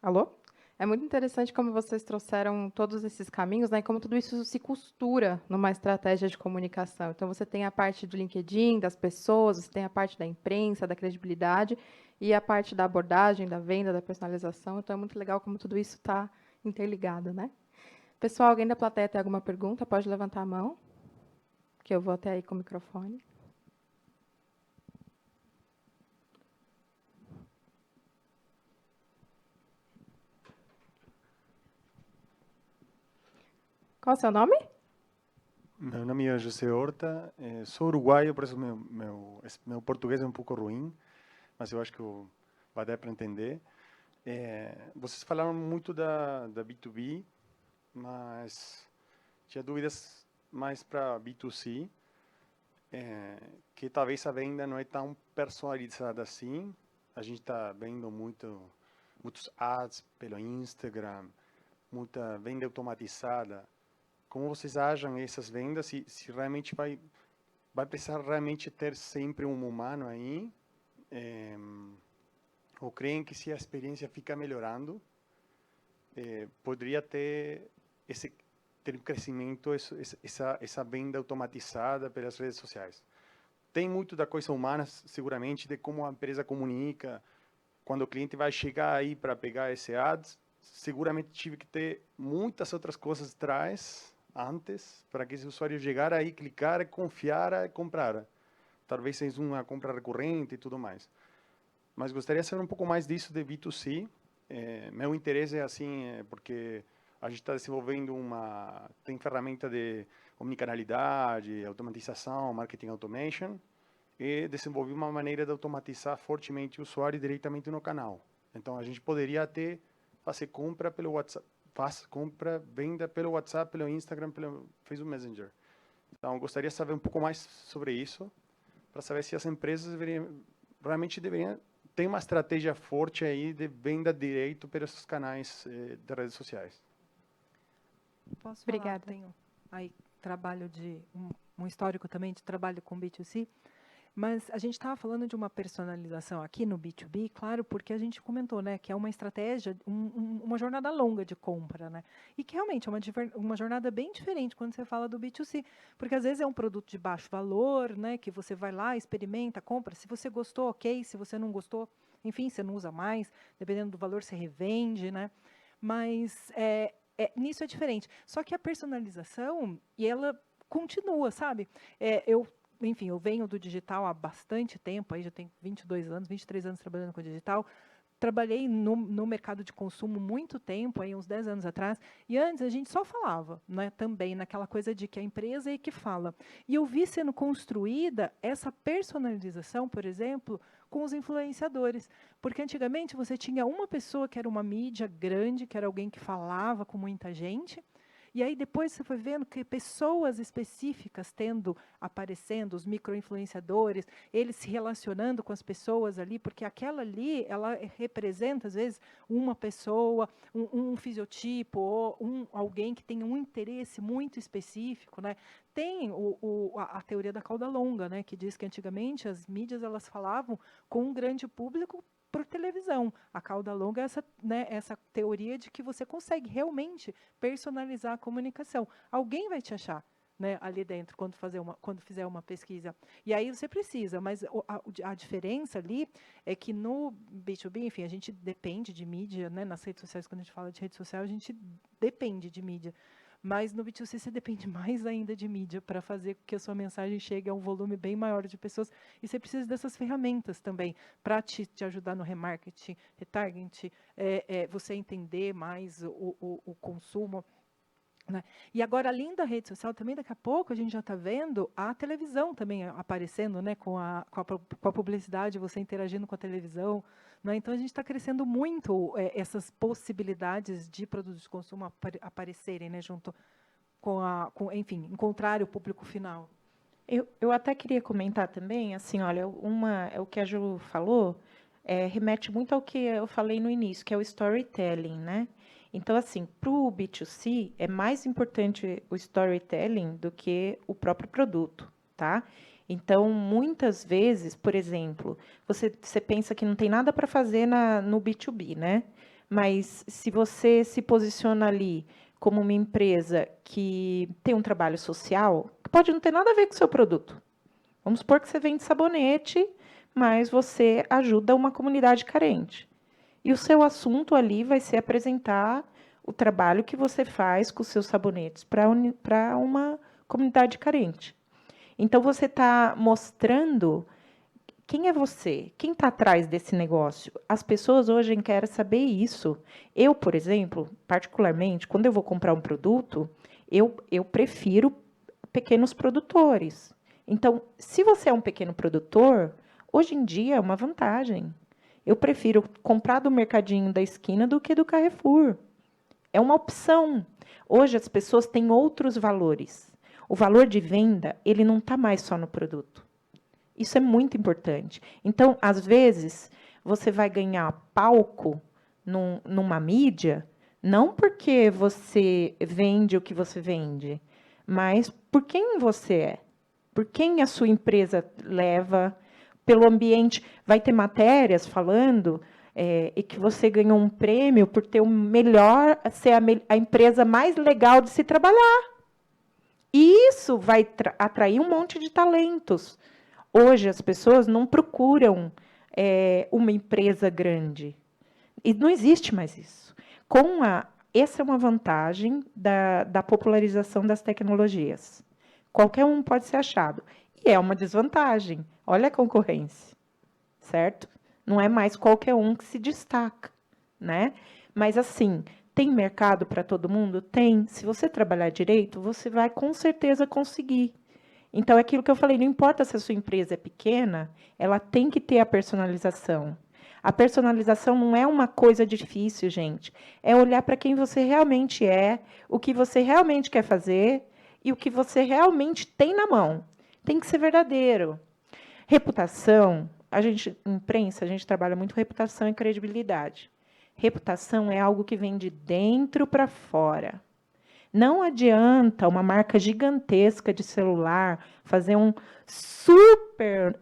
Speaker 1: Alô? É muito interessante como vocês trouxeram todos esses caminhos, né, e como tudo isso se costura numa estratégia de comunicação. Então, você tem a parte do LinkedIn, das pessoas, você tem a parte da imprensa, da credibilidade, e a parte da abordagem, da venda, da personalização. Então, é muito legal como tudo isso está interligado, né? Pessoal, alguém da plateia tem alguma pergunta? Pode levantar a mão, que eu vou até aí com o microfone. Qual o seu nome?
Speaker 5: Meu nome é José Horta, sou uruguaio, por isso meu português é um pouco ruim, mas eu acho que vai dar para entender. Vocês falaram muito da B2B, mas tinha dúvidas mais para B2C, que talvez a venda não é tão personalizada assim. A gente está vendo muitos ads pelo Instagram, muita venda automatizada. Como vocês acham essas vendas? Se realmente vai precisar realmente ter sempre um humano aí? Ou creem que se a experiência fica melhorando, poderia ter um crescimento, essa venda automatizada pelas redes sociais? Tem muito da coisa humana, seguramente, de como a empresa comunica. Quando o cliente vai chegar aí para pegar esse ads, seguramente tive que ter muitas outras coisas atrás, antes, para que esse usuário chegar aí, clicar, confiar e comprar. Talvez seja uma compra recorrente e tudo mais. Mas gostaria de saber um pouco mais disso de B2C. Meu interesse é assim, porque a gente está desenvolvendo tem ferramenta de omnicanalidade, automatização, marketing automation, e desenvolvi uma maneira de automatizar fortemente o usuário diretamente no canal. Então, a gente poderia até fazer compra pelo WhatsApp, venda pelo WhatsApp, pelo Instagram, pelo Facebook Messenger. Então, gostaria de saber um pouco mais sobre isso, para saber se as empresas realmente deveriam ter uma estratégia forte aí de venda direto pelos canais de redes sociais.
Speaker 3: Posso falar?
Speaker 1: Obrigada.
Speaker 3: Tenho aí trabalho um histórico também de trabalho com B2C. Mas a gente estava falando de uma personalização aqui no B2B, claro, porque a gente comentou, né, que é uma estratégia, uma jornada longa de compra, né, e que realmente é uma jornada bem diferente quando você fala do B2C, porque às vezes é um produto de baixo valor, né, que você vai lá, experimenta, compra, se você gostou, ok, se você não gostou, enfim, você não usa mais, dependendo do valor, você revende, né, mas nisso é diferente. Só que a personalização, e ela continua, sabe, enfim, eu venho do digital há bastante tempo, aí já tenho 22 anos, 23 anos trabalhando com digital. Trabalhei no mercado de consumo muito tempo, aí uns 10 anos atrás, e antes a gente só falava, né, também naquela coisa de que a empresa é que fala. E eu vi sendo construída essa personalização, por exemplo, com os influenciadores. Porque antigamente você tinha uma pessoa que era uma mídia grande, que era alguém que falava com muita gente, e aí depois você foi vendo que pessoas específicas aparecendo, os micro-influenciadores, eles se relacionando com as pessoas ali, porque aquela ali, ela representa, às vezes, uma pessoa, um fisiotipo, ou alguém que tem um interesse muito específico, né? Tem a teoria da cauda longa, né, que diz que antigamente as mídias elas falavam com um grande público por televisão. A cauda longa é essa, né, essa teoria de que você consegue realmente personalizar a comunicação. Alguém vai te achar, né, ali dentro, quando fizer uma pesquisa. E aí você precisa, mas a diferença ali é que no B2B, enfim, a gente depende de mídia, né, nas redes sociais, quando a gente fala de rede social, a gente depende de mídia. Mas no B2C você depende mais ainda de mídia para fazer com que a sua mensagem chegue a um volume bem maior de pessoas. E você precisa dessas ferramentas também para te ajudar no remarketing, retargeting, você entender mais o consumo. Né? E agora, além da rede social, também daqui a pouco a gente já está vendo a televisão também aparecendo, né, com a publicidade, você interagindo com a televisão. Né? Então, a gente está crescendo muito essas possibilidades de produtos de consumo aparecerem, né, junto enfim, encontrar o público final.
Speaker 2: Eu até queria comentar também, assim, olha, o que a Ju falou remete muito ao que eu falei no início, que é o storytelling, né? Então, assim, para o B2C, é mais importante o storytelling do que o próprio produto, tá? Então, muitas vezes, por exemplo, você pensa que não tem nada para fazer no B2B, né? Mas se você se posiciona ali como uma empresa que tem um trabalho social, que pode não ter nada a ver com o seu produto. Vamos supor que você vende sabonete, mas você ajuda uma comunidade carente. E o seu assunto ali vai ser apresentar o trabalho que você faz com os seus sabonetes para uma comunidade carente. Então, você está mostrando quem é você, quem está atrás desse negócio. As pessoas hoje querem saber isso. Eu, por exemplo, particularmente, quando eu vou comprar um produto, eu prefiro pequenos produtores. Então, se você é um pequeno produtor, hoje em dia é uma vantagem. Eu prefiro comprar do mercadinho da esquina do que do Carrefour. É uma opção. Hoje as pessoas têm outros valores. O valor de venda, ele não está mais só no produto. Isso é muito importante. Então, às vezes, você vai ganhar palco numa mídia, não porque você vende o que você vende, mas por quem você é, por quem a sua empresa leva, pelo ambiente. Vai ter matérias falando e que você ganhou um prêmio por ter ser a empresa mais legal de se trabalhar. E isso vai atrair um monte de talentos. Hoje, as pessoas não procuram uma empresa grande. E não existe mais isso. Essa é uma vantagem da popularização das tecnologias. Qualquer um pode ser achado. E é uma desvantagem. Olha a concorrência, certo? Não é mais qualquer um que se destaca, né? Mas, assim, tem mercado para todo mundo? Tem. Se você trabalhar direito, você vai, com certeza, conseguir. Então, é aquilo que eu falei, não importa se a sua empresa é pequena, ela tem que ter a personalização. A personalização não é uma coisa difícil, gente. É olhar para quem você realmente é, o que você realmente quer fazer e o que você realmente tem na mão. Tem que ser verdadeiro. Reputação, imprensa, a gente trabalha muito reputação e credibilidade. Reputação é algo que vem de dentro para fora. Não adianta uma marca gigantesca de celular fazer um super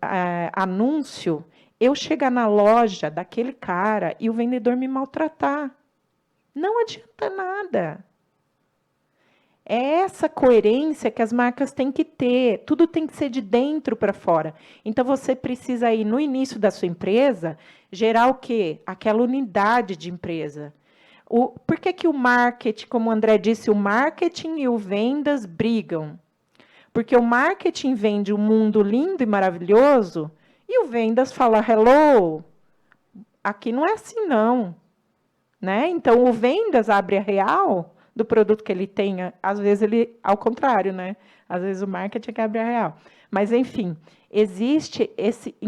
Speaker 2: anúncio, eu chegar na loja daquele cara e o vendedor me maltratar. Não adianta nada. É essa coerência que as marcas têm que ter. Tudo tem que ser de dentro para fora. Então, você precisa, aí, no início da sua empresa, gerar o quê? Aquela unidade de empresa. Por que o marketing, como o André disse, o marketing e o vendas brigam? Porque o marketing vende um mundo lindo e maravilhoso e o vendas fala, hello, aqui não é assim, não. Né? Então, o vendas abre a real do produto que ele tenha, às vezes ele, ao contrário, né? Às vezes o marketing é que abre a real. Mas, enfim, existe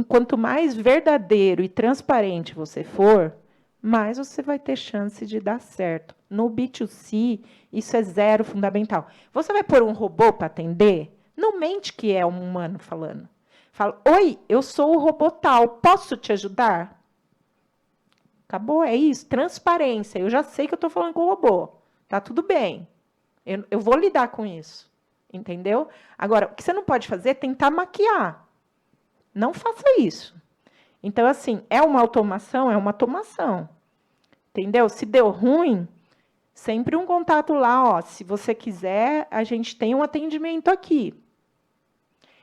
Speaker 2: quanto mais verdadeiro e transparente você for, mais você vai ter chance de dar certo. No B2C, isso é zero fundamental. Você vai pôr um robô para atender? Não mente que é um humano falando. Fala, oi, eu sou o robô tal, posso te ajudar? Acabou, é isso, transparência. Eu já sei que eu estou falando com o robô. Tá tudo bem. Eu vou lidar com isso. Entendeu? Agora, o que você não pode fazer é tentar maquiar. Não faça isso. Então, assim, é uma automação? É uma automação. Entendeu? Se deu ruim, sempre um contato lá, ó, se você quiser, a gente tem um atendimento aqui.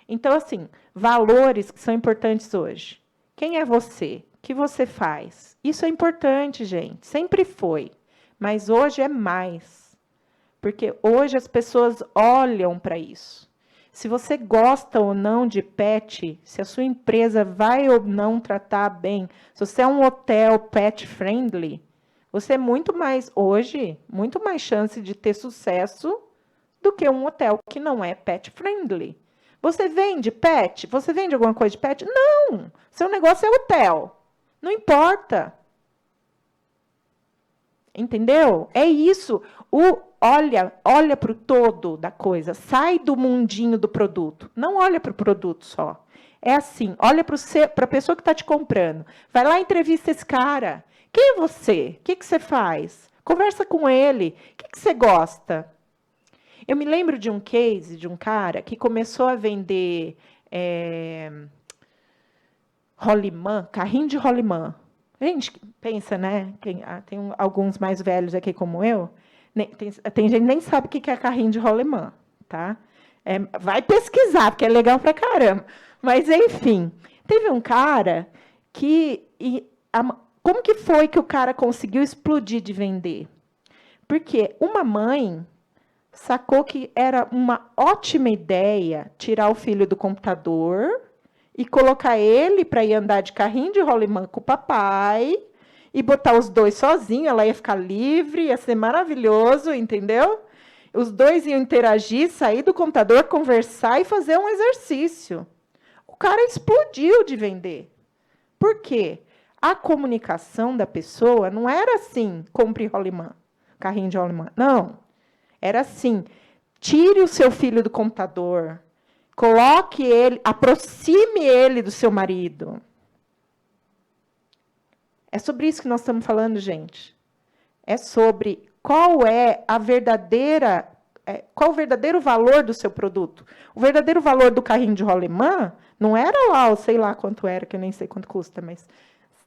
Speaker 2: Então, assim, valores que são importantes hoje. Quem é você? O que você faz? Isso é importante, gente. Sempre foi. Mas hoje é mais. Porque hoje as pessoas olham para isso. Se você gosta ou não de pet, se a sua empresa vai ou não tratar bem, se você é um hotel pet friendly, você é muito mais, hoje, muito mais chance de ter sucesso do que um hotel que não é pet friendly. Você vende pet? Você vende alguma coisa de pet? Não! Seu negócio é hotel. Não importa. Entendeu? É isso. Olha para o todo da coisa. Sai do mundinho do produto. Não olha para o produto só. É assim, olha para a pessoa que está te comprando. Vai lá e entrevista esse cara. Quem é você? O que você faz? Conversa com ele. O que você gosta? Eu me lembro de um case de um cara que começou a vender rolimã, carrinho de rolimã. Gente, pensa, né? Tem alguns mais velhos aqui como eu. Tem gente que nem sabe o que é carrinho de rolimã, tá? Vai pesquisar, porque é legal pra caramba. Mas, enfim, teve um cara que... como que foi que o cara conseguiu explodir de vender? Porque uma mãe sacou que era uma ótima ideia tirar o filho do computador e colocar ele para ir andar de carrinho de rolimã com o papai e botar os dois sozinhos, ela ia ficar livre, ia ser maravilhoso, entendeu? Os dois iam interagir, sair do computador, conversar e fazer um exercício. O cara explodiu de vender. Por quê? A comunicação da pessoa não era assim, compre rolimã, carrinho de rolimã. Não. Era assim, tire o seu filho do computador, coloque ele, aproxime ele do seu marido. É sobre isso que nós estamos falando, gente. É sobre qual é o verdadeiro valor do seu produto. O verdadeiro valor do carrinho de rolimã não era lá, sei lá quanto era, que eu nem sei quanto custa, mas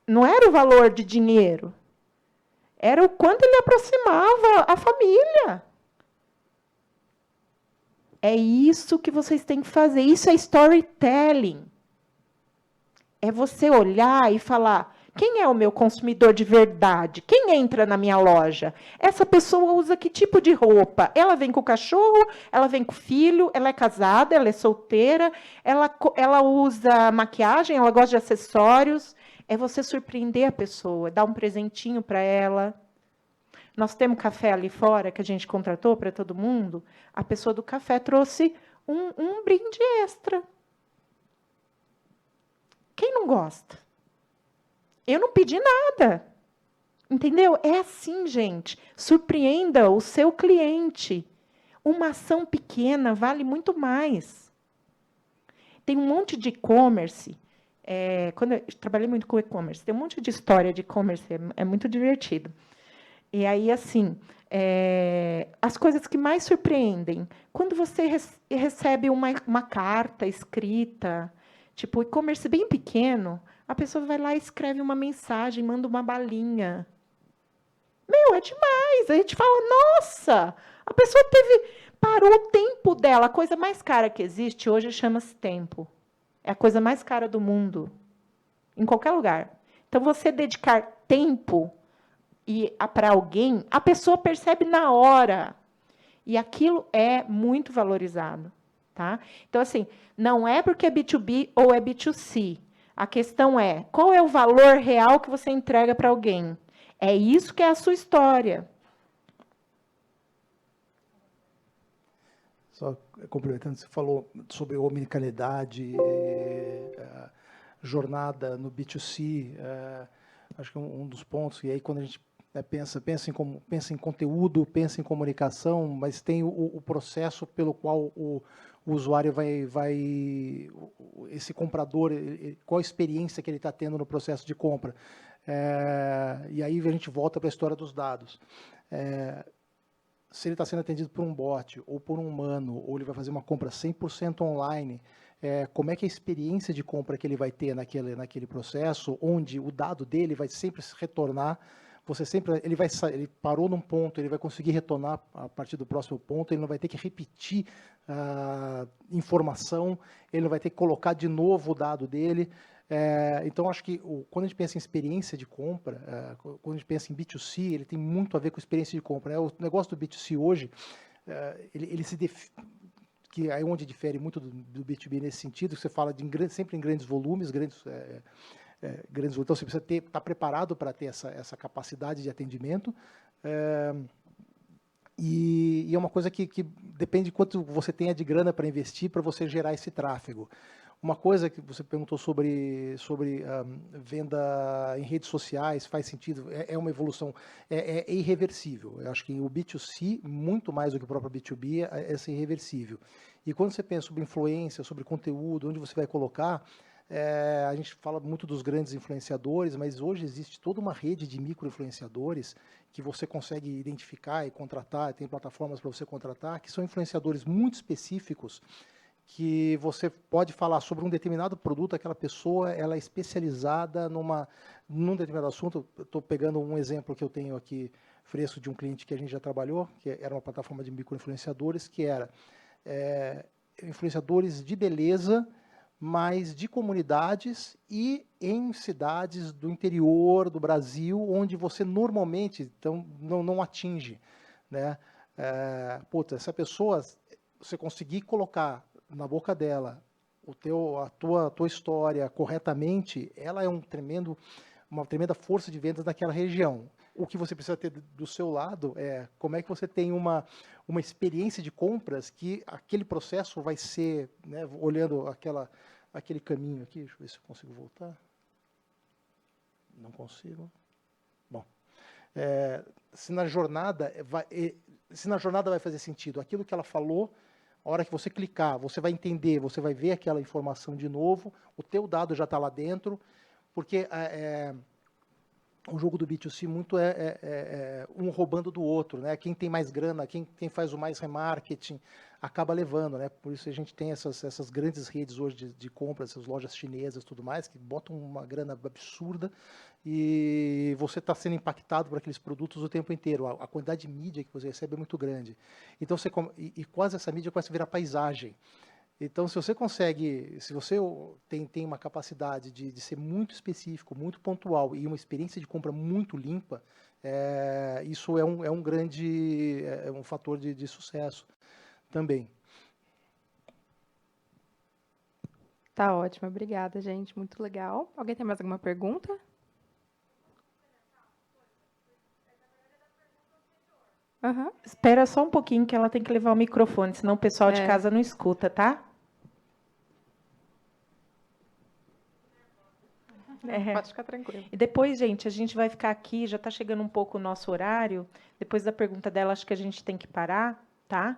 Speaker 2: não era o valor de dinheiro. Era o quanto ele aproximava a família. É isso que vocês têm que fazer. Isso é storytelling. É você olhar e falar, quem é o meu consumidor de verdade? Quem entra na minha loja? Essa pessoa usa que tipo de roupa? Ela vem com o cachorro? Ela vem com o filho? Ela é casada? Ela é solteira? Ela usa maquiagem? Ela gosta de acessórios? É você surpreender a pessoa, dar um presentinho para ela. Nós temos café ali fora, que a gente contratou para todo mundo. A pessoa do café trouxe um brinde extra. Quem não gosta? Eu não pedi nada. Entendeu? É assim, gente. Surpreenda o seu cliente. Uma ação pequena vale muito mais. Tem um monte de e-commerce. Quando eu trabalhei muito com e-commerce, tem um monte de história de e-commerce. É muito divertido. E aí, assim, as coisas que mais surpreendem, quando você recebe uma carta escrita, tipo, e-commerce bem pequeno, a pessoa vai lá e escreve uma mensagem, manda uma balinha. Meu, é demais. A gente fala, nossa, a pessoa parou o tempo dela. A coisa mais cara que existe hoje chama-se tempo. É a coisa mais cara do mundo, em qualquer lugar. Então, você dedicar tempo para alguém, a pessoa percebe na hora. E aquilo é muito valorizado. Tá? Então, assim, não é porque é B2B ou é B2C. A questão é, qual é o valor real que você entrega para alguém? É isso que é a sua história.
Speaker 4: Só complementando, você falou sobre omnicanalidade, jornada no B2C, acho que um dos pontos, e aí quando a gente pensa em conteúdo, pensa em comunicação, mas tem o processo pelo qual o usuário esse comprador, qual a experiência que ele está tendo no processo de compra. E aí a gente volta para a história dos dados. Se ele está sendo atendido por um bot, ou por um humano, ou ele vai fazer uma compra 100% online, como é que é a experiência de compra que ele vai ter naquele processo, onde o dado dele vai sempre se retornar. Ele parou num ponto, ele vai conseguir retornar a partir do próximo ponto, ele não vai ter que repetir informação, ele não vai ter que colocar de novo o dado dele. Então, acho que quando a gente pensa em experiência de compra, quando a gente pensa em B2C, ele tem muito a ver com experiência de compra, né? O negócio do B2C hoje, ele que é onde difere muito do B2B nesse sentido, que você fala sempre em grandes volumes, grandes volumes. Então, você precisa estar preparado para ter essa capacidade de atendimento. E é uma coisa que depende de quanto você tenha de grana para investir para você gerar esse tráfego. Uma coisa que você perguntou sobre venda em redes sociais, faz sentido, é uma evolução, é irreversível. Eu acho que o B2C, muito mais do que o próprio B2B, é irreversível. E quando você pensa sobre influência, sobre conteúdo, onde você vai colocar, a gente fala muito dos grandes influenciadores, mas hoje existe toda uma rede de micro-influenciadores que você consegue identificar e contratar, tem plataformas para você contratar, que são influenciadores muito específicos, que você pode falar sobre um determinado produto, aquela pessoa ela é especializada num determinado assunto. Estou pegando um exemplo que eu tenho aqui fresco de um cliente que a gente já trabalhou, que era uma plataforma de micro-influenciadores, que era influenciadores de beleza, mas de comunidades e em cidades do interior do Brasil, onde você normalmente não atinge, né? Essa pessoa, você conseguir colocar na boca dela a tua história corretamente, ela é uma tremenda força de vendas naquela região. O que você precisa ter do seu lado é como é que você tem uma experiência de compras que aquele processo vai ser, né, olhando aquele caminho aqui, deixa eu ver se eu consigo voltar. Não consigo. Bom, se na jornada vai fazer sentido, aquilo que ela falou, a hora que você clicar, você vai entender, você vai ver aquela informação de novo, o teu dado já está lá dentro, porque o jogo do B2C muito um roubando do outro, né? Quem tem mais grana, quem faz o mais remarketing, acaba levando, né? Por isso a gente tem essas grandes redes hoje de compras, essas lojas chinesas e tudo mais, que botam uma grana absurda e você está sendo impactado por aqueles produtos o tempo inteiro. A quantidade de mídia que você recebe é muito grande. Então, quase essa mídia começa a virar paisagem. Então, se você tem uma capacidade de ser muito específico, muito pontual e uma experiência de compra muito limpa, isso é um fator de sucesso também.
Speaker 1: Tá ótimo, obrigada, gente. Muito legal. Alguém tem mais alguma pergunta? Uhum.
Speaker 2: Espera só um pouquinho que ela tem que levar o microfone, senão o pessoal de casa não escuta, tá?
Speaker 1: Pode ficar tranquilo.
Speaker 2: E depois, gente, a gente vai ficar aqui, já está chegando um pouco o nosso horário. Depois da pergunta dela, acho que a gente tem que parar, tá?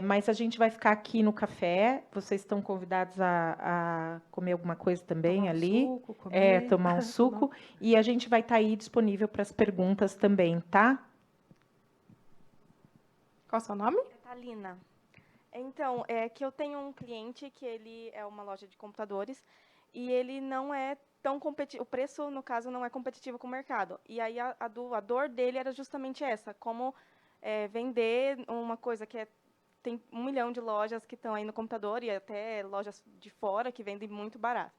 Speaker 2: Mas a gente vai ficar aqui no café. Vocês estão convidados a comer alguma coisa também
Speaker 3: Tomar um
Speaker 2: ali.
Speaker 3: suco, comer.
Speaker 2: Tomar um suco. E a gente vai estar aí disponível para as perguntas também, tá?
Speaker 1: Qual é o seu nome?
Speaker 6: Catalina. Então, que eu tenho um cliente que ele é uma loja de computadores e ele não é tão competitivo, o preço, no caso, não é competitivo com o mercado. E aí a dor dele era justamente essa, como vender uma coisa que tem 1 milhão de lojas que estão aí no computador e até lojas de fora que vendem muito barato.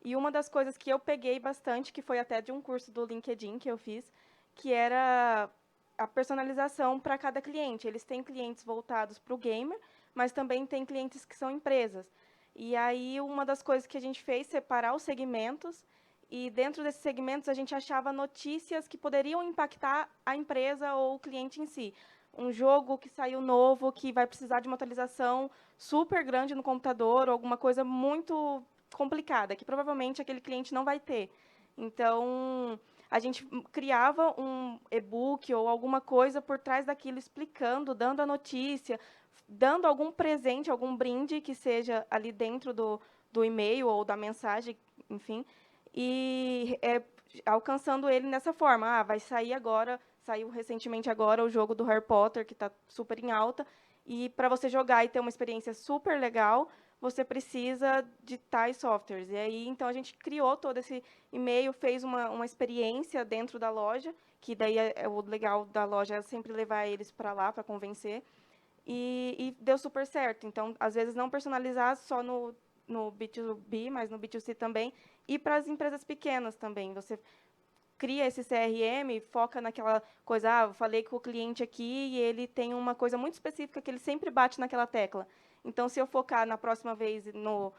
Speaker 6: E uma das coisas que eu peguei bastante, que foi até de um curso do LinkedIn que eu fiz, que era a personalização para cada cliente. Eles têm clientes voltados para o gamer, mas também tem clientes que são empresas. E aí, uma das coisas que a gente fez, separar os segmentos, e dentro desses segmentos a gente achava notícias que poderiam impactar a empresa ou o cliente em si. Um jogo que saiu novo, que vai precisar de uma atualização super grande no computador, ou alguma coisa muito complicada, que provavelmente aquele cliente não vai ter. Então, a gente criava um e-book ou alguma coisa por trás daquilo, explicando, dando a notícia, dando algum presente, algum brinde que seja ali dentro do e-mail ou da mensagem, enfim, e alcançando ele nessa forma. Vai sair agora, saiu recentemente agora o jogo do Harry Potter, que está super em alta, e para você jogar e ter uma experiência super legal, você precisa de tais softwares. E aí, então, a gente criou todo esse e-mail, fez uma experiência dentro da loja, que daí o legal da loja é sempre levar eles para lá, para convencer. E deu super certo. Então, às vezes, não personalizar só no B2B, mas no B2C também, e para as empresas pequenas também. Você cria esse CRM, foca naquela coisa, eu falei com o cliente aqui e ele tem uma coisa muito específica que ele sempre bate naquela tecla. Então, se eu focar na próxima vez no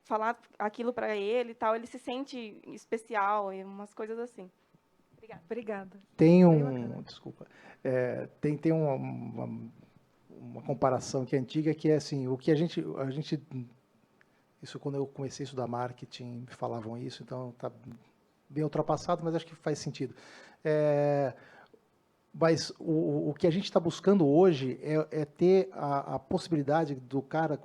Speaker 6: falar aquilo para ele e tal, ele se sente especial e umas coisas assim. Obrigada.
Speaker 3: Obrigada.
Speaker 4: Tem
Speaker 3: Bem bacana.
Speaker 4: desculpa, tem uma comparação que é antiga, que é assim, o que a gente, isso quando eu comecei a estudar marketing, me falavam isso, então está bem ultrapassado, mas acho que faz sentido. Mas o que a gente está buscando hoje é ter a possibilidade do cara,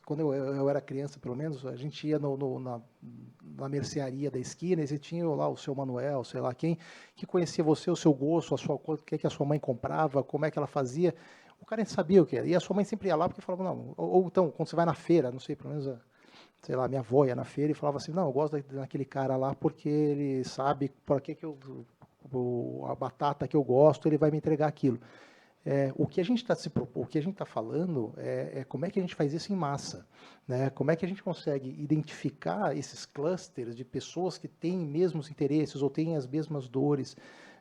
Speaker 4: quando eu era criança, pelo menos, a gente ia na mercearia da esquina e você tinha lá o seu Manuel, sei lá quem, que conhecia você, o seu gosto, o que a sua mãe comprava, como é que ela fazia. O cara sabia o que era. E a sua mãe sempre ia lá porque falava, não, ou então, quando você vai na feira, não sei, pelo menos, sei lá, minha avó ia na feira e falava assim, não, eu gosto daquele cara lá porque ele sabe por que a batata que eu gosto, ele vai me entregar aquilo. O que a gente está falando é como é que a gente faz isso em massa, né? Como é que a gente consegue identificar esses clusters de pessoas que têm mesmos interesses ou têm as mesmas dores.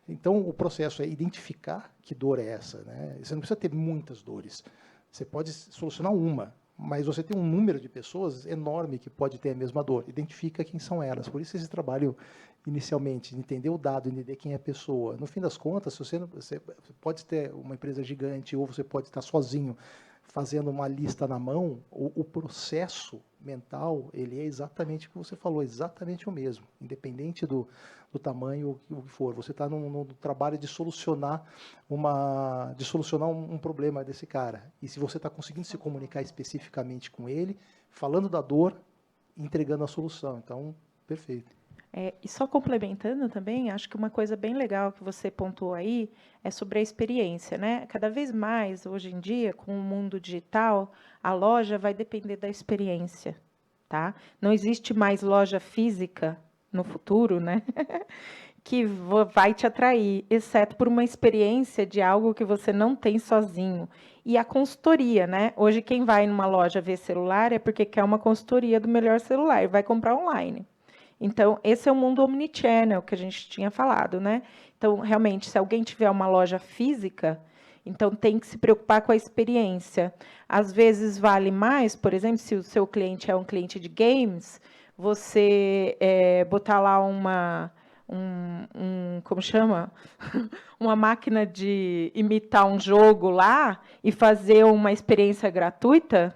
Speaker 4: Então, o processo é identificar que dor é essa, né? Você não precisa ter muitas dores. Você pode solucionar uma, mas você tem um número de pessoas enorme que pode ter a mesma dor. Identifica quem são elas. Por isso esse trabalho, inicialmente, de entender o dado, entender quem é a pessoa. No fim das contas, você pode ter uma empresa gigante ou você pode estar sozinho fazendo uma lista na mão, o processo mental, ele é exatamente o que você falou, exatamente o mesmo, independente do tamanho o que for. Você está no trabalho de solucionar um problema desse cara. E se você está conseguindo se comunicar especificamente com ele, falando da dor, entregando a solução. Então, perfeito.
Speaker 2: E só complementando também, acho que uma coisa bem legal que você pontuou aí é sobre a experiência, né? Cada vez mais, hoje em dia, com o mundo digital, a loja vai depender da experiência, tá? Não existe mais loja física no futuro, né? Que vai te atrair, exceto por uma experiência de algo que você não tem sozinho. E a consultoria, né? Hoje, quem vai numa loja ver celular é porque quer uma consultoria do melhor celular e vai comprar online. Então, esse é o mundo omnichannel que a gente tinha falado, né? Então, realmente, se alguém tiver uma loja física, então tem que se preocupar com a experiência. Às vezes vale mais, por exemplo, se o seu cliente é um cliente de games, você botar lá como chama? Uma máquina de imitar um jogo lá e fazer uma experiência gratuita,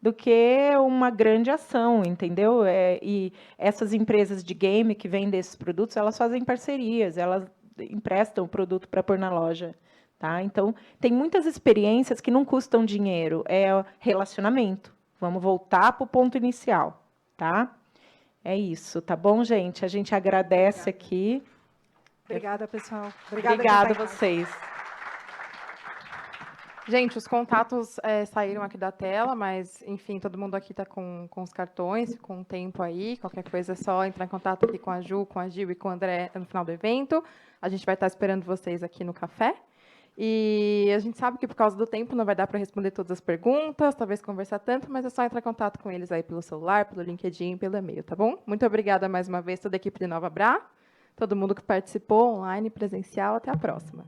Speaker 2: do que uma grande ação, entendeu? E essas empresas de game que vendem esses produtos, elas fazem parcerias, elas emprestam o produto para pôr na loja. Tá? Então, tem muitas experiências que não custam dinheiro, é relacionamento. Vamos voltar para o ponto inicial. Tá? É isso, tá bom, gente? A gente agradece aqui.
Speaker 3: Obrigada, pessoal.
Speaker 2: Obrigada a vocês.
Speaker 1: Gente, os contatos saíram aqui da tela, mas, enfim, todo mundo aqui está com os cartões, com o tempo aí. Qualquer coisa é só entrar em contato aqui com a Ju, com a Gil e com o André no final do evento. A gente vai estar esperando vocês aqui no café. E a gente sabe que, por causa do tempo, não vai dar para responder todas as perguntas, talvez conversar tanto, mas é só entrar em contato com eles aí pelo celular, pelo LinkedIn, pelo e-mail, tá bom? Muito obrigada mais uma vez, toda a equipe de Nova Bra, todo mundo que participou, online, presencial. Até a próxima.